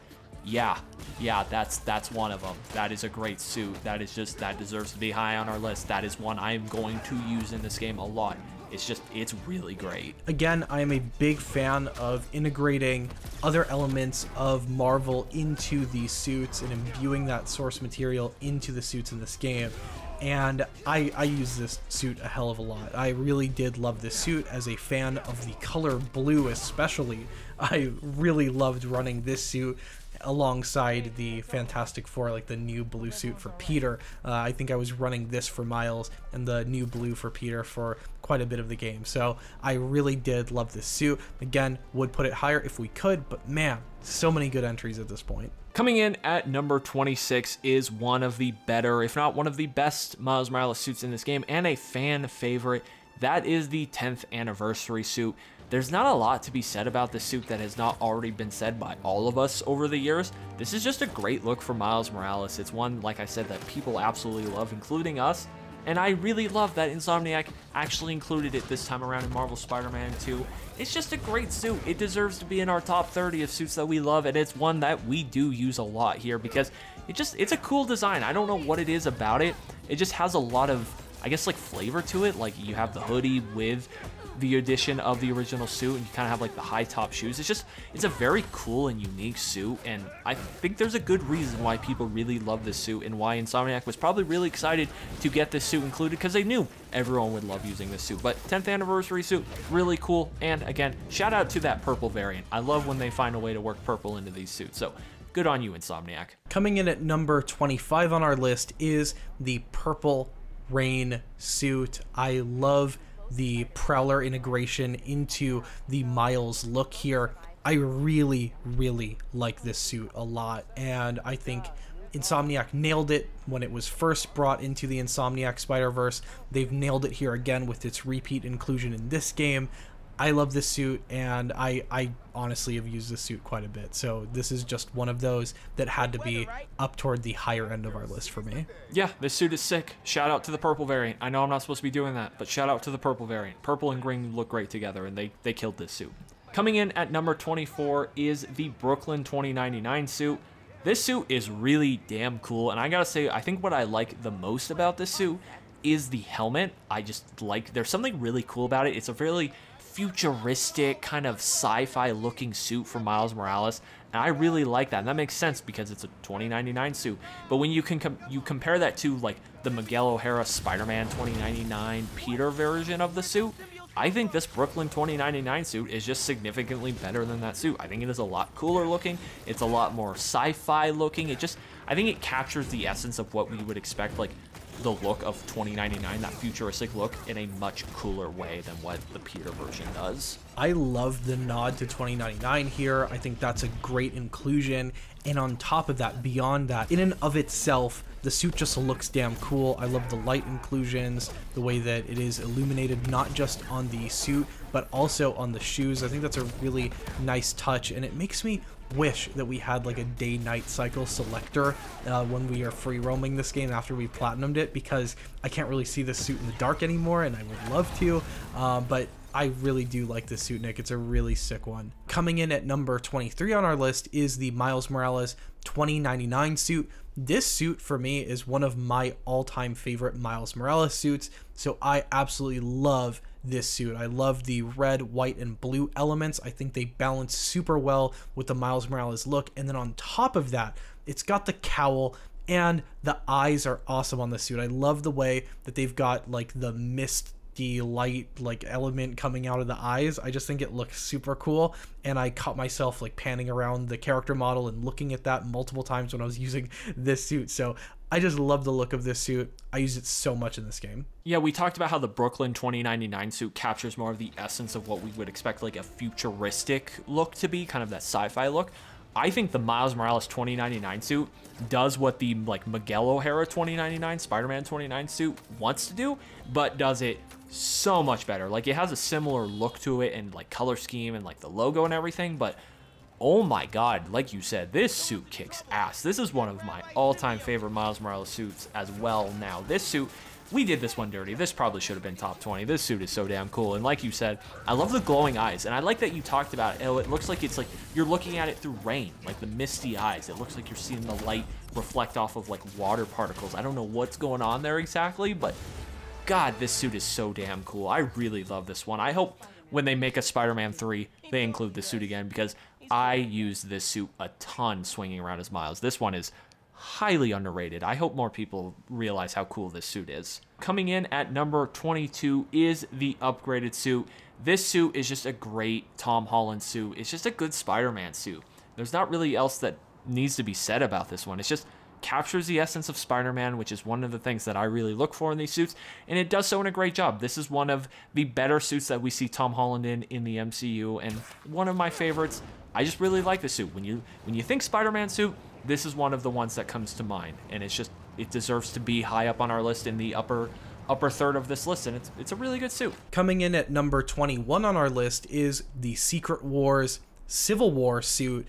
yeah, that's one of them. That is a great suit. That deserves to be high on our list. That is one I am going to use in this game a lot. It's really great. Again, I am a big fan of integrating other elements of Marvel into these suits and imbuing that source material into the suits in this game. and I use this suit a hell of a lot. I really did love this suit as a fan of the color blue especially. I really loved running this suit alongside the Fantastic Four, like the new blue suit for Peter. I think I was running this for Miles and the new blue for Peter for quite a bit of the game. So I really did love this suit. Again, would put it higher if we could, but man, so many good entries at this point. Coming in at number 26 is one of the better, if not one of the best Miles Morales suits in this game, and a fan favorite. That is the 10th anniversary suit. There's not a lot to be said about this suit that has not already been said by all of us over the years. This is just a great look for Miles Morales. It's one, like I said, that people absolutely love, including us. And I really love that Insomniac actually included it this time around in Marvel Spider-Man 2. It's just a great suit. It deserves to be in our top 30 of suits that we love, and it's one that we do use a lot here because it's a cool design. I don't know what it is about it. It just has a lot of, I guess, like flavor to it. Like you have the hoodie with the addition of the original suit, and you kind of have like the high top shoes. It's a very cool and unique suit, and I think there's a good reason why people really love this suit and why Insomniac was probably really excited to get this suit included, because they knew everyone would love using this suit. But 10th anniversary suit, really cool. And again, shout out to that purple variant. I love when they find a way to work purple into these suits, so good on you, Insomniac. Coming in at number 25 on our list is the Purple Rain suit. I love the Prowler integration into the Miles look here. I really, really like this suit a lot, and I think Insomniac nailed it when it was first brought into the Insomniac Spider-Verse. They've nailed it here again with its repeat inclusion in this game. I love this suit, and I honestly have used this suit quite a bit, so this is just one of those that had to be up toward the higher end of our list for me. Yeah, this suit is sick. Shout out to the purple variant. I know I'm not supposed to be doing that, but shout out to the purple variant. Purple and green look great together, and they killed this suit. Coming in at number 24 is the Brooklyn 2099 suit. This suit is really damn cool, and I gotta say, I think what I like the most about this suit is the helmet. I just like, there's something really cool about it. It's a really futuristic kind of sci-fi looking suit for Miles Morales, and I really like that, and that makes sense because it's a 2099 suit. But when you can you compare that to like the Miguel O'Hara Spider-Man 2099 Peter version of the suit, I think this Brooklyn 2099 suit is just significantly better than that suit. I think it is a lot cooler looking. It's a lot more sci-fi looking. I think it captures the essence of what we would expect, like the look of 2099, that futuristic look, in a much cooler way than what the Peter version does. I love the nod to 2099 here. I think that's a great inclusion. And on top of that, beyond that, in and of itself, the suit just looks damn cool. I love the light inclusions, the way that it is illuminated, not just on the suit, but also on the shoes. I think that's a really nice touch, and it makes me wish that we had like a day-night cycle selector when we are free roaming this game after we platinumed it, because I can't really see this suit in the dark anymore, and I would love to, but I really do like this suit, Nick. It's a really sick one. Coming in at number 23 on our list is the Miles Morales 2099 suit. This suit for me is one of my all-time favorite Miles Morales suits, so I absolutely love this suit. I love the red, white, and blue elements. I think they balance super well with the Miles Morales look, and then on top of that, it's got the cowl, and the eyes are awesome on the suit. I love the way that they've got like the misty light like element coming out of the eyes. I just think it looks super cool, and I caught myself like panning around the character model and looking at that multiple times when I was using this suit. So I just love the look of this suit. I use it so much in this game. Yeah, we talked about how the Brooklyn 2099 suit captures more of the essence of what we would expect like a futuristic look to be, kind of that sci-fi look. I think the Miles Morales 2099 suit does what the like Miguel O'Hara 2099 Spider-Man 29 suit wants to do, but does it so much better. Like, it has a similar look to it and like color scheme and like the logo and everything, but oh my god, like you said, this suit kicks ass. This is one of my all-time favorite Miles Morales suits as well. Now, this suit, we did this one dirty. This probably should have been top 20. This suit is so damn cool. And like you said, I love the glowing eyes. And I like that you talked about it. Oh, it looks like it's like you're looking at it through rain, like the misty eyes. It looks like you're seeing the light reflect off of like water particles. I don't know what's going on there exactly, but god, this suit is so damn cool. I really love this one. I hope when they make a Spider-Man 3, they include this suit again, because I use this suit a ton swinging around as Miles. This one is highly underrated. I hope more people realize how cool this suit is. Coming in at number 22 is the upgraded suit. This suit is just a great Tom Holland suit. It's just a good Spider-Man suit. There's not really else that needs to be said about this one. It's just captures the essence of Spider-Man, which is one of the things that I really look for in these suits, and it does so in a great job. This is one of the better suits that we see Tom Holland in the MCU, and one of my favorites. I just really like the suit. When you think Spider-Man suit, this is one of the ones that comes to mind, and it deserves to be high up on our list in the upper third of this list, and it's a really good suit. Coming in at number 21 on our list is the Secret Wars Civil War suit.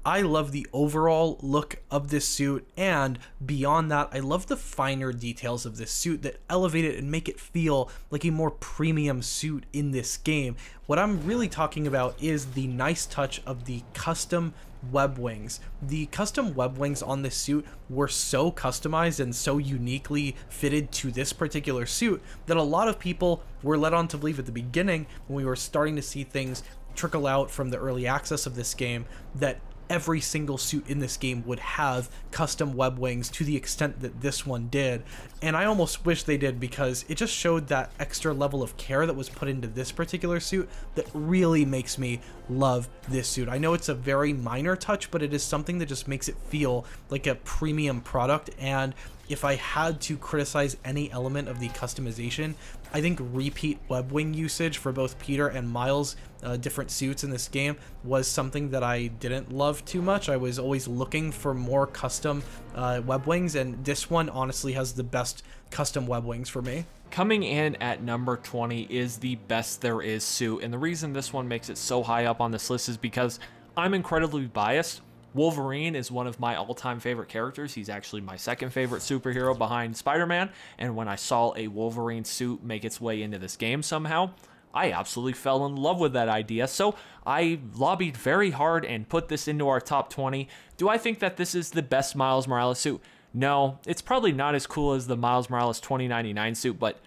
I love the overall look of this suit, and beyond that, I love the finer details of this suit that elevate it and make it feel like a more premium suit in this game. What I'm really talking about is the nice touch of the custom web wings. The custom web wings on this suit were so customized and so uniquely fitted to this particular suit that a lot of people were led on to believe at the beginning, when we were starting to see things trickle out from the early access of this game, that every single suit in this game would have custom web wings to the extent that this one did. And I almost wish they did, because it just showed that extra level of care that was put into this particular suit that really makes me love this suit. I know it's a very minor touch, but it is something that just makes it feel like a premium product. And if I had to criticize any element of the customization, I think repeat web wing usage for both Peter and Miles' different suits in this game was something that I didn't love too much. I was always looking for more custom web wings, and this one honestly has the best custom web wings for me. Coming in at number 20 is the Best There Is suit, and the reason this one makes it so high up on this list is because I'm incredibly biased. Wolverine is one of my all-time favorite characters. He's actually my second favorite superhero behind Spider-Man, and when I saw a Wolverine suit make its way into this game somehow, I absolutely fell in love with that idea, so I lobbied very hard and put this into our top 20. Do I think that this is the best Miles Morales suit? No, it's probably not as cool as the Miles Morales 2099 suit, but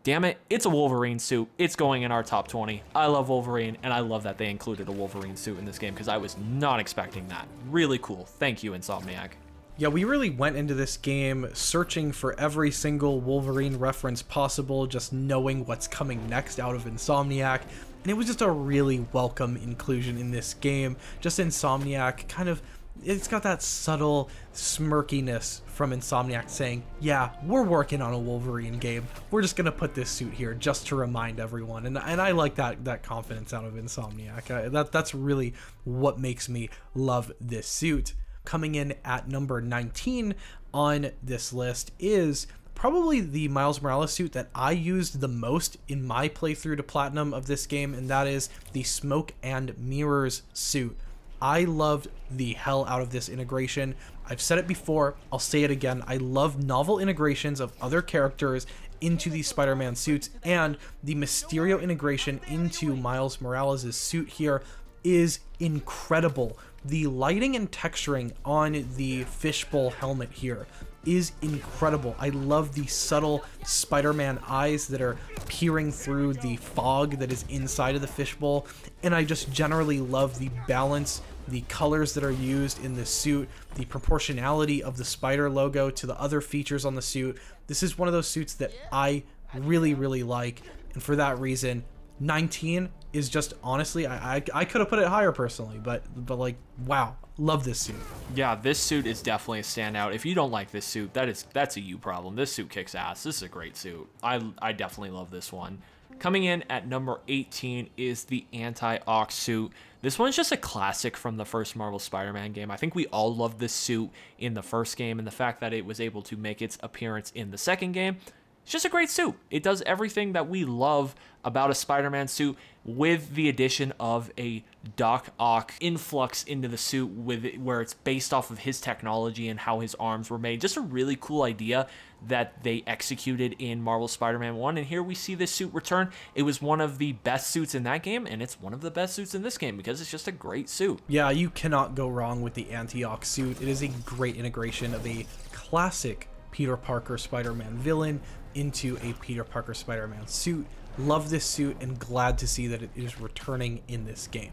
damn it, it's a Wolverine suit. It's going in our top 20. I love Wolverine, and I love that they included a Wolverine suit in this game, because I was not expecting that. Really cool. Thank you, Insomniac. Yeah, we really went into this game searching for every single Wolverine reference possible, just knowing what's coming next out of Insomniac, and it was just a really welcome inclusion in this game. Just Insomniac kind of, it's got that subtle smirkiness from Insomniac saying, yeah, we're working on a Wolverine game. We're just going to put this suit here just to remind everyone. And I like that confidence out of Insomniac. That's really what makes me love this suit. Coming in at number 19 on this list is probably the Miles Morales suit that I used the most in my playthrough to Platinum of this game, and that is the Smoke and Mirrors suit. I loved the hell out of this integration. I've said it before, I'll say it again. I love novel integrations of other characters into these Spider-Man suits, and the Mysterio integration into Miles Morales' suit here is incredible. The lighting and texturing on the fishbowl helmet here is incredible. I love the subtle Spider-Man eyes that are peering through the fog that is inside of the fishbowl, and I just generally love the balance, the colors that are used in the suit, the proportionality of the spider logo to the other features on the suit. This is one of those suits that I really, really like, and for that reason, 19 is just, honestly, I could have put it higher personally, but like, wow, love this suit. Yeah, this suit is definitely a standout. If you don't like this suit, that's a you problem. This suit kicks ass. This is a great suit. I definitely love this one. Coming in at number 18 is the Anti-Ox suit. This one's just a classic from the first Marvel Spider-Man game. I think we all loved this suit in the first game, and the fact that it was able to make its appearance in the second game, it's just a great suit. It does everything that we love about a Spider-Man suit, with the addition of a Doc Ock influx into the suit, where it's based off of his technology and how his arms were made. Just a really cool idea that they executed in Marvel Spider-Man 1, and here we see this suit return. It was one of the best suits in that game, and it's one of the best suits in this game because it's just a great suit. Yeah, you cannot go wrong with the Anti-Ock suit. It is a great integration of a classic Peter Parker Spider-Man villain into a Peter Parker Spider-Man suit. Love this suit and glad to see that it is returning in this game.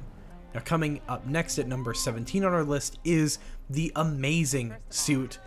Now, coming up next at number 17 on our list is the amazing suit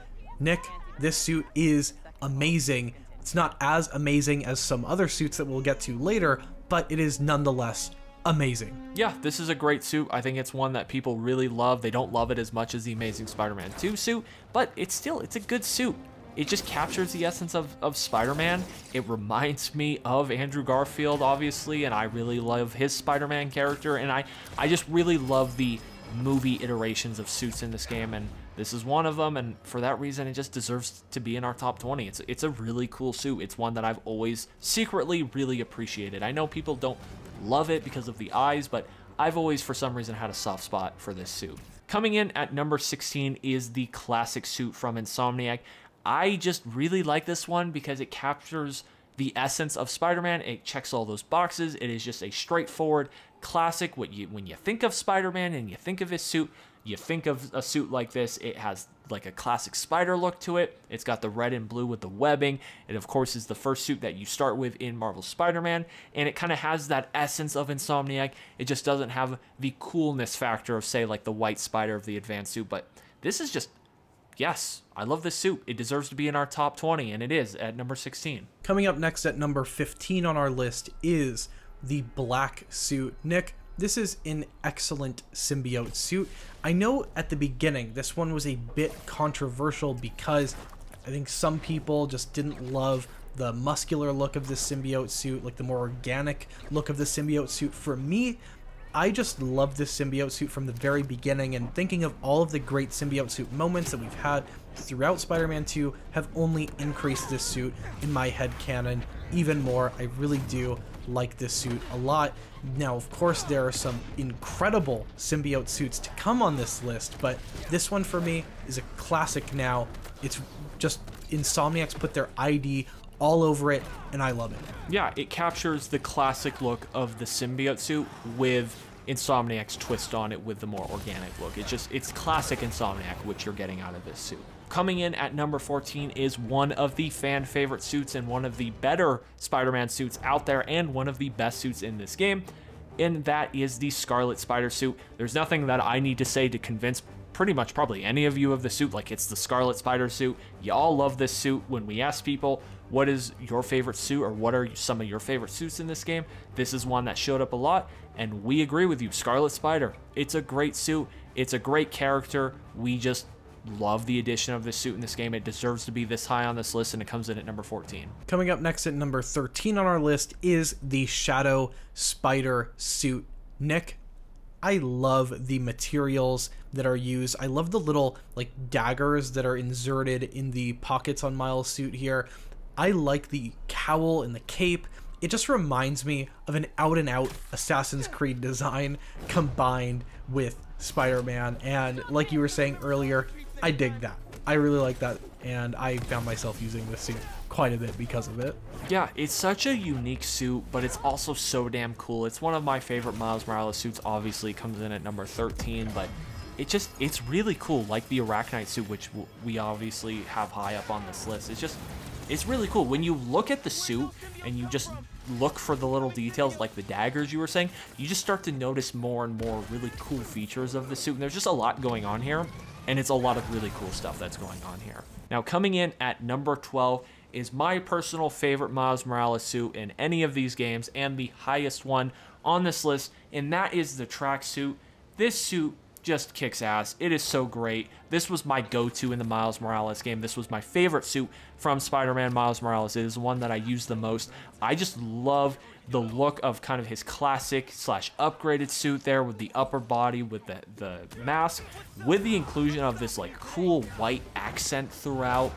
Nick, this suit is amazing. It's not as amazing as some other suits that we'll get to later, but it is nonetheless amazing. Yeah, this is a great suit. I think it's one that people really love. They don't love it as much as the Amazing Spider-Man 2 suit, but it's a good suit. It just captures the essence of Spider-Man. It reminds me of Andrew Garfield, obviously, and I really love his Spider-Man character, and I just really love the movie iterations of suits in this game, and this is one of them, and for that reason, it just deserves to be in our top 20. It's a really cool suit. It's one that I've always secretly really appreciated. I know people don't love it because of the eyes, but I've always, for some reason, had a soft spot for this suit. Coming in at number 16 is the classic suit from Insomniac. I just really like this one because it captures the essence of Spider-Man. It checks all those boxes. It is just a straightforward classic. When you think of Spider-Man and you think of his suit, you think of a suit like this. It has like a classic spider look to it. It's got the red and blue with the webbing. It, of course, is the first suit that you start with in Marvel's Spider-Man, and it kind of has that essence of Insomniac. It just doesn't have the coolness factor of, say, like the white spider of the advanced suit, but this is just, yes, I love this suit. It deserves to be in our top 20, and it is at number 16. Coming up next at number 15 on our list is the black suit. Nick, this is an excellent symbiote suit. I know at the beginning this one was a bit controversial because I think some people just didn't love the muscular look of the symbiote suit, like the more organic look of the symbiote suit. For me, I just love this symbiote suit from the very beginning, and thinking of all of the great symbiote suit moments that we've had throughout Spider-Man 2 have only increased this suit in my head canon even more. I really do like this suit a lot. Now, of course, there are some incredible symbiote suits to come on this list, but this one for me is a classic now. It's just Insomniac's put their ID all over it, and I love it. Yeah, it captures the classic look of the symbiote suit with Insomniac's twist on it with the more organic look. It's classic Insomniac, which you're getting out of this suit. Coming in at number 14 is one of the fan favorite suits and one of the better Spider-Man suits out there and one of the best suits in this game, and that is the Scarlet Spider suit. There's nothing that I need to say to convince pretty much probably any of you of the suit. Like, it's the Scarlet Spider suit. You all love this suit. When we ask people what is your favorite suit or what are some of your favorite suits in this game, this is one that showed up a lot, and we agree with you. Scarlet Spider, it's a great suit. It's a great character. We just love the addition of this suit in this game. It deserves to be this high on this list, and it comes in at number 14. Coming up next at number 13 on our list is the Shadow Spider suit. Nick, I love the materials that are used. I love the little like daggers that are inserted in the pockets on Miles' suit here. I like the cowl and the cape. It just reminds me of an out-and-out Assassin's Creed design combined with Spider-Man, and like you were saying earlier, I dig that. I really like that, and I found myself using this suit quite a bit because of it. Yeah, it's such a unique suit, but it's also so damn cool. It's one of my favorite Miles Morales suits. Obviously comes in at number 13, but it's really cool, like the Arachnite suit, which we obviously have high up on this list. It's really cool. When you look at the suit and you just look for the little details like the daggers you were saying, you just start to notice more and more really cool features of the suit. And there's just a lot going on here, and it's a lot of really cool stuff that's going on here. Now, coming in at number 12 is my personal favorite Miles Morales suit in any of these games, and the highest one on this list, and that is the tracksuit. This suit just kicks ass. It is so great. This was my go-to in the Miles Morales game. This was my favorite suit from Spider-Man Miles Morales. It is one that I use the most. I just love the look of kind of his classic slash upgraded suit there with the upper body, with the mask, with the inclusion of this like cool white accent throughout.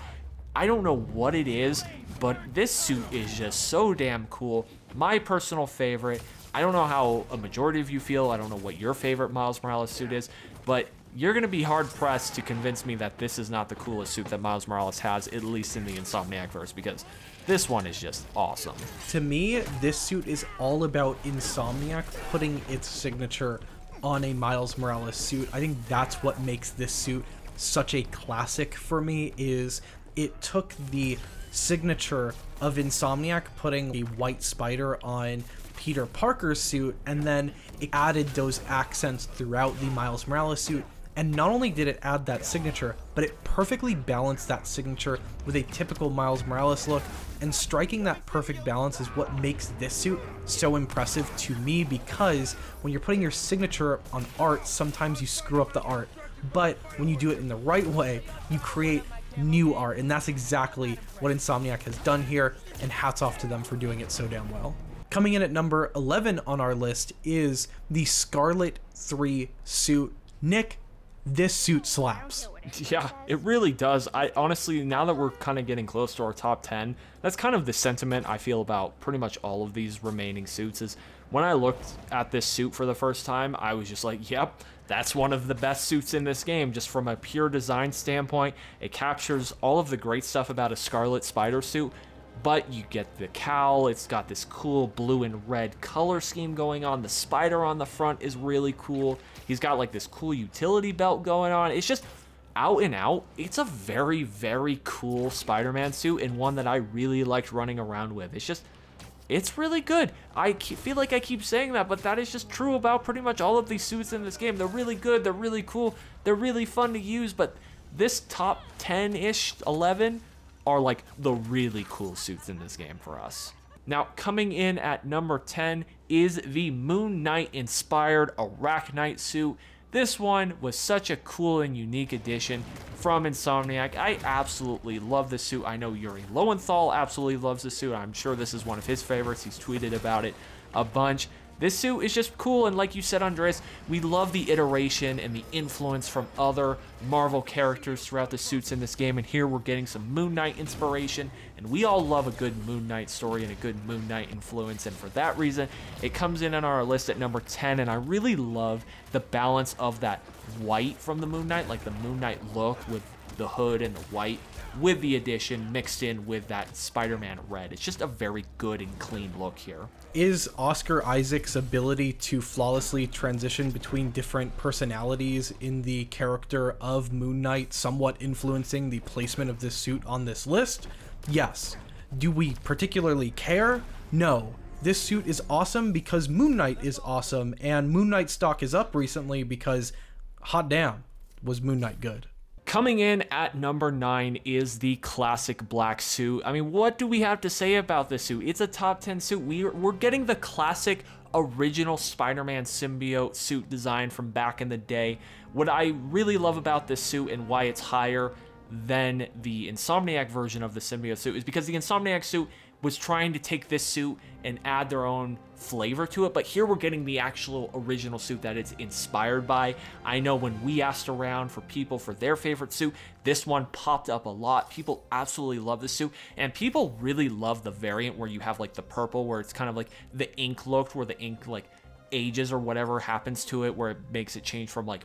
I don't know what it is, but this suit is just so damn cool. My personal favorite. I don't know how a majority of you feel. I don't know what your favorite Miles Morales suit is, but you're going to be hard-pressed to convince me that this is not the coolest suit that Miles Morales has, at least in the Insomniac verse, because this one is just awesome. To me, this suit is all about Insomniac putting its signature on a Miles Morales suit. I think that's what makes this suit such a classic for me, is it took the signature of Insomniac putting a white spider on Peter Parker's suit, and then it added those accents throughout the Miles Morales suit, And not only did it add that signature, but it perfectly balanced that signature with a typical Miles Morales look, and striking that perfect balance is what makes this suit so impressive to me, because when you're putting your signature on art, sometimes you screw up the art, but when you do it in the right way, you create new art, and that's exactly what Insomniac has done here, and hats off to them for doing it so damn well. Coming in at number 11 on our list is the Scarlet 3 suit. Nick, this suit slaps. Yeah, it really does. I honestly, now that we're kind of getting close to our top 10, that's kind of the sentiment I feel about pretty much all of these remaining suits. Is when I looked at this suit for the first time, I was just like, yep, that's one of the best suits in this game, just from a pure design standpoint. It captures all of the great stuff about a Scarlet Spider suit, but you get the cowl, it's got this cool blue and red color scheme going on. The spider on the front is really cool. He's got like this cool utility belt going on. It's just out and out. It's a very, very cool Spider-Man suit, and one that I really liked running around with. It's really good. I feel like I keep saying that, but that is just true about pretty much all of these suits in this game. They're really good, they're really cool, they're really fun to use, but this top 10-ish, 11, are like the really cool suits in this game for us. Now, coming in at number 10 is the Moon Knight inspired Arachnite suit. This one was such a cool and unique addition from Insomniac. I absolutely love this suit. I know Yuri Lowenthal absolutely loves this suit. I'm sure this is one of his favorites. He's tweeted about it a bunch. This suit is just cool, and like you said, Andres, we love the iteration and the influence from other Marvel characters throughout the suits in this game, and here we're getting some Moon Knight inspiration, and we all love a good Moon Knight story and a good Moon Knight influence, and for that reason, it comes in on our list at number 10, and I really love the balance of that white from the Moon Knight, like the Moon Knight look with the hood and the white, with the addition mixed in with that Spider-Man red. It's just a very good and clean look here. Is Oscar Isaac's ability to flawlessly transition between different personalities in the character of Moon Knight somewhat influencing the placement of this suit on this list? Yes. Do we particularly care? No. This suit is awesome because Moon Knight is awesome, and Moon Knight stock is up recently because, hot damn, was Moon Knight good. Coming in at number 9 is the classic black suit. I mean, what do we have to say about this suit? It's a top 10 suit. We're getting the classic original Spider-Man symbiote suit design from back in the day. What I really love about this suit and why it's higher than the Insomniac version of the symbiote suit is because the Insomniac suit was trying to take this suit and add their own flavor to it, but here we're getting the actual original suit that it's inspired by. I know when we asked around for people for their favorite suit, this one popped up a lot. People absolutely love this suit, and people really love the variant where you have like the purple, where it's kind of like the ink look, where the ink like ages or whatever happens to it, where it makes it change from like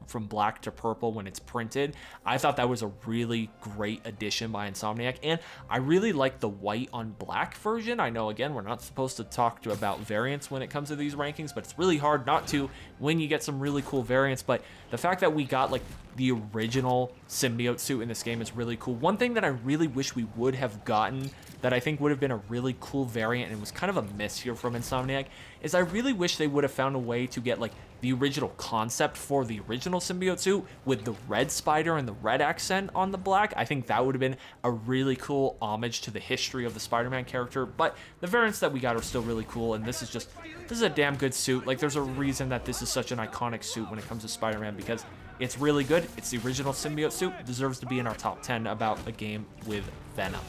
from black to purple when it's printed. I thought that was a really great addition by Insomniac, and I really like the white on black version. I know, again, we're not supposed to talk about variants when it comes to these rankings, but it's really hard not to when you get some really cool variants. But the fact that we got like the original symbiote suit in this game is really cool. One thing that I really wish we would have gotten that I think would have been a really cool variant, and was kind of a miss here from Insomniac, is I really wish they would have found a way to get like the original concept for the original symbiote suit with the red spider and the red accent on the black. I think that would have been a really cool homage to the history of the Spider-Man character, but the variants that we got are still really cool, and this is a damn good suit. Like, there's a reason that this is such an iconic suit when it comes to Spider-Man, because it's really good. It's the original symbiote suit. It deserves to be in our top 10 about a game with Venom.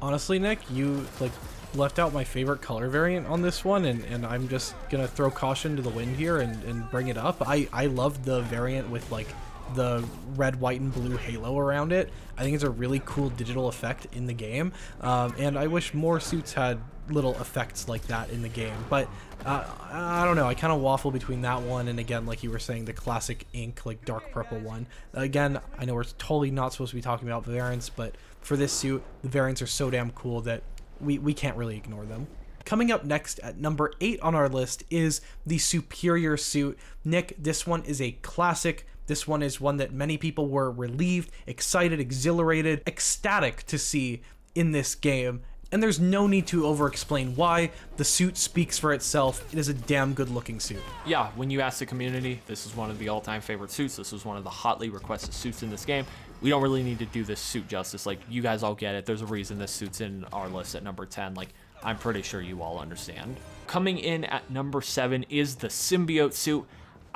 Honestly, Nick, you like left out my favorite color variant on this one, and I'm just gonna throw caution to the wind here and bring it up. I love the variant with like the red, white, and blue halo around it. I think it's a really cool digital effect in the game, and I wish more suits had little effects like that in the game, but I don't know, I kind of waffle between that one and, again, like you were saying, the classic ink, like dark purple one. Again, I know we're totally not supposed to be talking about variants, but for this suit, the variants are so damn cool that we can't really ignore them. Coming up next at number 8 on our list is the Superior suit. Nick, this one is a classic. This one is one that many people were relieved, excited, exhilarated, ecstatic to see in this game. and there's no need to over-explain why. The suit speaks for itself. It is a damn good-looking suit. Yeah, when you ask the community, this is one of the all-time favorite suits. This was one of the hotly requested suits in this game. We don't really need to do this suit justice. Like, you guys all get it. There's a reason this suit's in our list at number 10. Like, I'm pretty sure you all understand. Coming in at number 7 is the symbiote suit.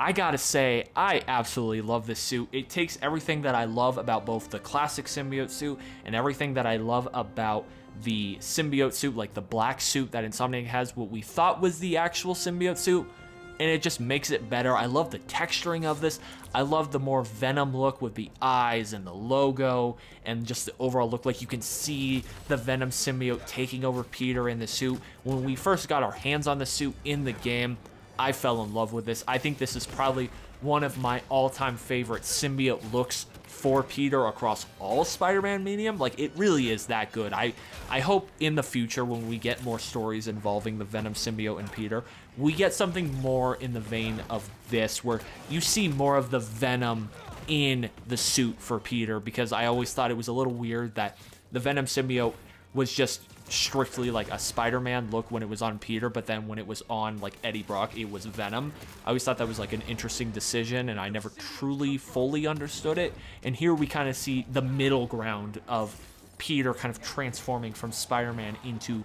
I gotta say, I absolutely love this suit. It takes everything that I love about both the classic symbiote suit and everything that I love about the symbiote suit, like the black suit that Insomniac has, what we thought was the actual symbiote suit, and it just makes it better. I love the texturing of this. I love the more Venom look with the eyes and the logo and just the overall look. Like, you can see the Venom symbiote taking over Peter in the suit. When we first got our hands on the suit in the game, I fell in love with this. I think this is probably one of my all-time favorite symbiote looks for Peter across all Spider-Man medium. Like, it really is that good. I hope in the future, when we get more stories involving the Venom symbiote and Peter, we get something more in the vein of this, where you see more of the Venom in the suit for Peter, because I always thought it was a little weird that the Venom symbiote was just strictly like a Spider-Man look when it was on Peter, but then when it was on like Eddie Brock, it was Venom. I always thought that was like an interesting decision, and I never truly fully understood it. And here we kind of see the middle ground of Peter kind of transforming from Spider-Man into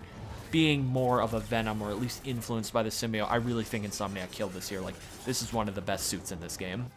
being more of a Venom, or at least influenced by the symbiote. I really think Insomniac killed this here. Like, this is one of the best suits in this game.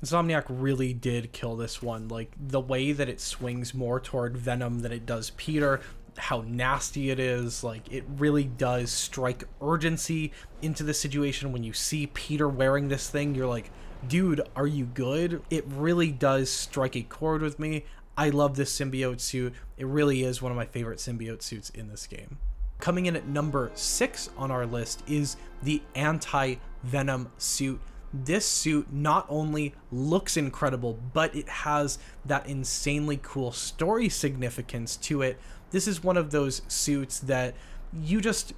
Insomniac really did kill this one. Like, the way that it swings more toward Venom than it does Peter, how nasty it is, like, it really does strike urgency into the situation. When you see Peter wearing this thing, you're like, dude, are you good? It really does strike a chord with me. I love this symbiote suit. It really is one of my favorite symbiote suits in this game. Coming in at number 6 on our list is the Anti-Venom suit. This suit not only looks incredible, but it has that insanely cool story significance to it. This is one of those suits that you just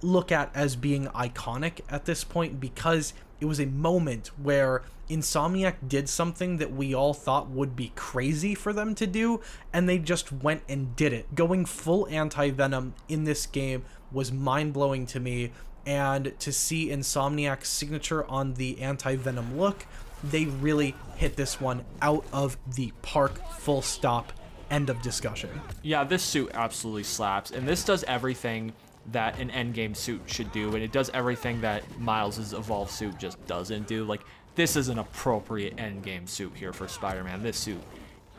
look at as being iconic at this point, because it was a moment where Insomniac did something that we all thought would be crazy for them to do, and they just went and did it. Going full anti-Venom in this game was mind-blowing to me, and to see Insomniac's signature on the anti-Venom look, they really hit this one out of the park, full stop, end of discussion. Yeah, this suit absolutely slaps, and this does everything that an endgame suit should do, and it does everything that Miles's Evolve suit just doesn't do. Like, this is an appropriate endgame suit here for Spider-Man. This suit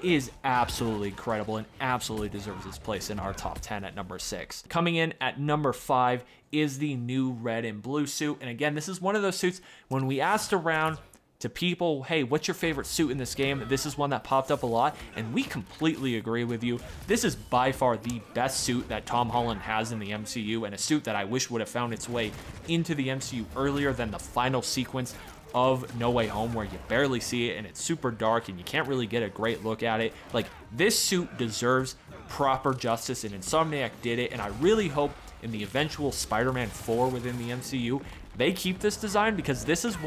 is absolutely incredible and absolutely deserves its place in our top 10 at number 6. Coming in at number 5 is the new red and blue suit, and again, this is one of those suits, when we asked around to people, hey, what's your favorite suit in this game? This is one that popped up a lot, and we completely agree with you. This is by far the best suit that Tom Holland has in the MCU, and a suit that I wish would have found its way into the MCU earlier than the final sequence of No Way Home, where you barely see it and it's super dark and you can't really get a great look at it. Like, this suit deserves proper justice, and Insomniac did it, and I really hope in the eventual Spider-Man 4 within the MCU, they keep this design, because this is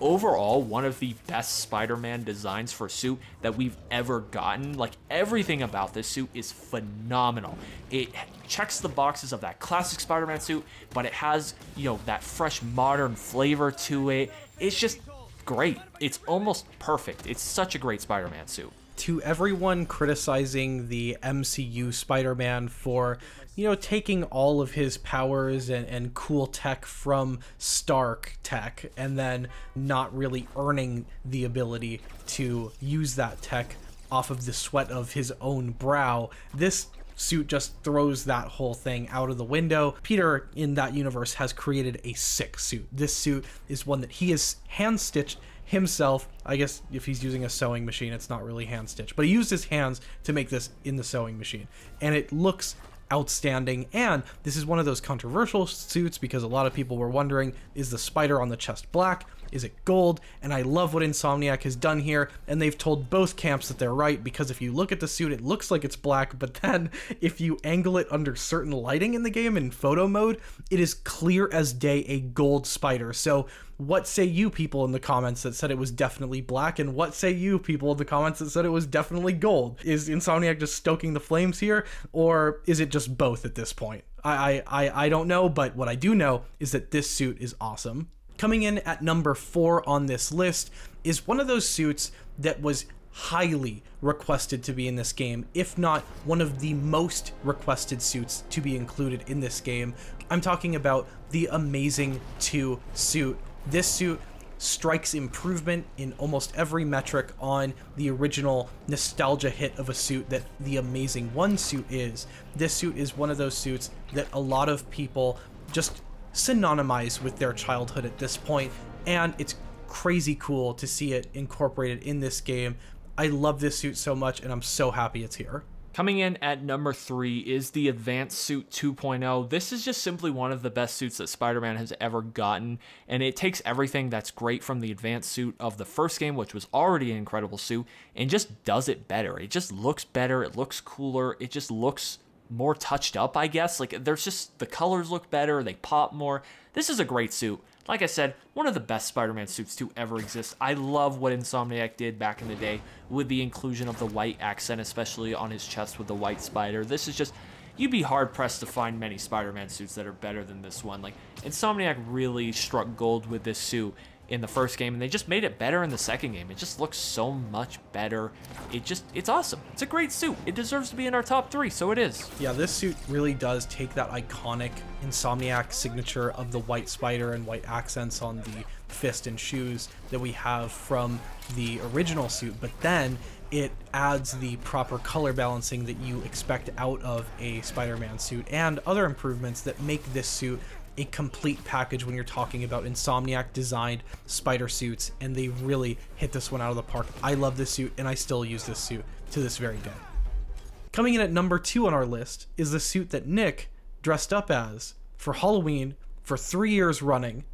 overall one of the best Spider-Man designs for a suit that we've ever gotten. Like, everything about this suit is phenomenal. It checks the boxes of that classic Spider-Man suit, but it has, you know, that fresh modern flavor to it. It's just great. It's almost perfect. It's such a great Spider-Man suit. To everyone criticizing the MCU Spider-Man for, you know, taking all of his powers and cool tech from Stark tech and then not really earning the ability to use that tech off of the sweat of his own brow, this suit just throws that whole thing out of the window. Peter in that universe has created a sick suit. This suit is one that he has hand-stitched himself. I guess if he's using a sewing machine, it's not really hand-stitched, but he used his hands to make this in the sewing machine, and it looks outstanding. And this is one of those controversial suits, because a lot of people were wondering, is the spider on the chest black Is it gold? And I love what Insomniac has done here, and they've told both camps that they're right, because if you look at the suit, it looks like it's black, but then if you angle it under certain lighting in the game in photo mode, it is clear as day a gold spider. So what say you people in the comments that said it was definitely black, and what say you people in the comments that said it was definitely gold? Is Insomniac just stoking the flames here, or is it just both at this point? I don't know, but what I do know is that this suit is awesome. Coming in at number 4 on this list is one of those suits that was highly requested to be in this game, if not one of the most requested suits to be included in this game. I'm talking about the Amazing 2 suit. This suit strikes improvement in almost every metric on the original nostalgia hit of a suit that the Amazing 1 suit is. This suit is one of those suits that a lot of people just synonymize with their childhood at this point, and it's crazy cool to see it incorporated in this game. I love this suit so much, and I'm so happy it's here. Coming in at number 3 is the Advanced Suit 2.0. This is just simply one of the best suits that Spider-Man has ever gotten, and it takes everything that's great from the Advanced Suit of the first game, which was already an incredible suit, and just does it better. It just looks better, it looks cooler, it just looks more touched up, I guess. Like, there's just, the colors look better, they pop more. This is a great suit. Like I said, one of the best Spider-Man suits to ever exist. I love what Insomniac did back in the day with the inclusion of the white accent, especially on his chest with the white spider. This is just, you'd be hard-pressed to find many Spider-Man suits that are better than this one. Like, Insomniac really struck gold with this suit in the first game, and they just made it better in the second game. It just looks so much better. It's awesome. It's a great suit. It deserves to be in our top 3, so it is. Yeah, this suit really does take that iconic Insomniac signature of the white spider and white accents on the fist and shoes that we have from the original suit, but then it adds the proper color balancing that you expect out of a Spider-Man suit, and other improvements that make this suit a complete package when you're talking about Insomniac designed spider suits, and they really hit this one out of the park. I love this suit, and I still use this suit to this very day. Coming in at number 2 on our list is the suit that Nick dressed up as for Halloween for 3 years running.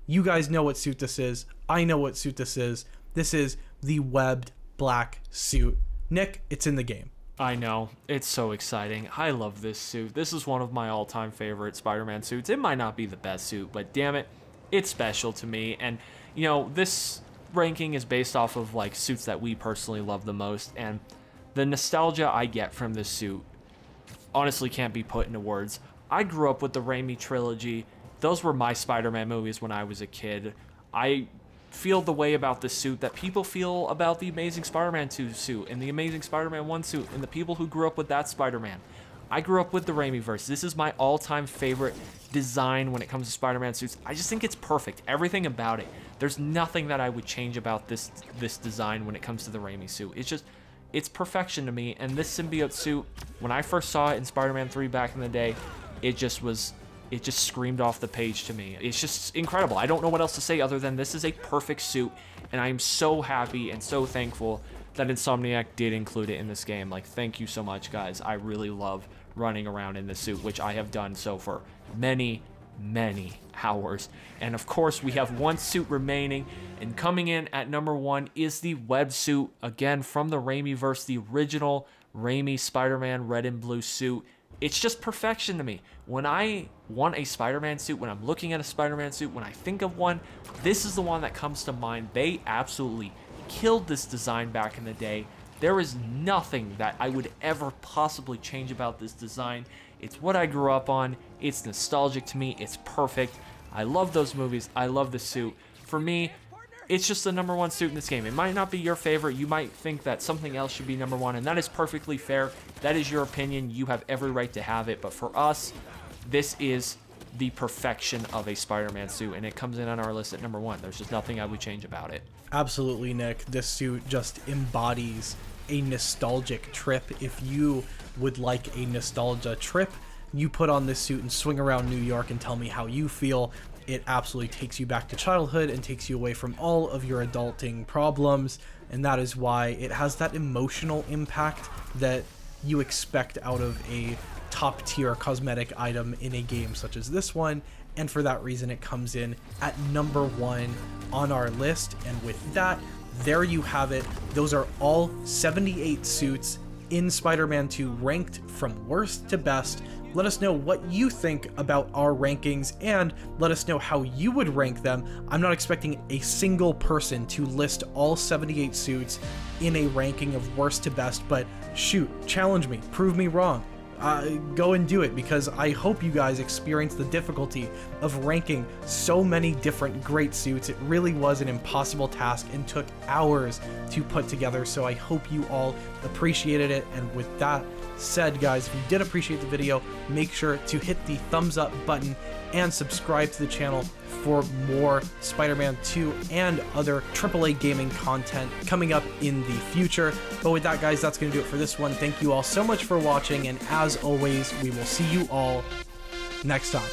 You guys know what suit this is. I know what suit this is. This is the webbed black suit. Nick, it's in the game. I know, it's so exciting. I love this suit. This is one of my all-time favorite Spider-Man suits. It might not be the best suit, but damn it, it's special to me. And, you know, this ranking is based off of, like, suits that we personally love the most, and the nostalgia I get from this suit honestly can't be put into words. I grew up with the Raimi trilogy. Those were my Spider-Man movies when I was a kid. I feel the way about this suit that people feel about the Amazing Spider-Man 2 suit and the Amazing Spider-Man 1 suit and the people who grew up with that Spider-Man. I grew up with the Raimi-verse. This is my all-time favorite design when it comes to Spider-Man suits. I just think it's perfect. Everything about it. There's nothing that I would change about this design when it comes to the Raimi suit. It's perfection to me, and this symbiote suit, when I first saw it in Spider-Man 3 back in the day, it just screamed off the page to me. It's just incredible. I don't know what else to say other than this is a perfect suit, and I am so happy and so thankful that Insomniac did include it in this game. Like, thank you so much, guys. I really love running around in this suit, which I have done so for many hours. And of course, we have one suit remaining, and coming in at number 1 is the web suit, again from the Raimi-verse, the original Raimi Spider-Man red and blue suit. It's just perfection to me. When I want a Spider-Man suit, when I'm looking at a Spider-Man suit, when I think of one, this is the one that comes to mind. They absolutely killed this design back in the day. There is nothing that I would ever possibly change about this design. It's what I grew up on. It's nostalgic to me. It's perfect. I love those movies. I love the suit. For me, it's just the number 1 suit in this game. It might not be your favorite. You might think that something else should be number 1, and that is perfectly fair. That is your opinion. You have every right to have it. But for us, this is the perfection of a Spider-Man suit, and it comes in on our list at number 1. There's just nothing I would change about it. Absolutely, Nick. This suit just embodies a nostalgic trip. If you would like a nostalgia trip, you put on this suit and swing around New York and tell me how you feel. It absolutely takes you back to childhood and takes you away from all of your adulting problems, and that is why it has that emotional impact that you expect out of a top tier cosmetic item in a game such as this one, and for that reason it comes in at number 1 on our list. And with that, there you have it. Those are all 78 suits in Spider-Man 2 ranked from worst to best. Let us know what you think about our rankings, and let us know how you would rank them. I'm not expecting a single person to list all 78 suits in a ranking of worst to best, but shoot, challenge me, prove me wrong. Go and do it, because I hope you guys experience the difficulty of ranking so many different great suits. It really was an impossible task and took hours to put together, so I hope you all appreciated it. And with that said, guys, if you did appreciate the video, make sure to hit the thumbs up button and subscribe to the channel for more Spider-Man 2 and other AAA gaming content coming up in the future. But with that, guys, that's going to do it for this one. Thank you all so much for watching, and as always, we will see you all next time.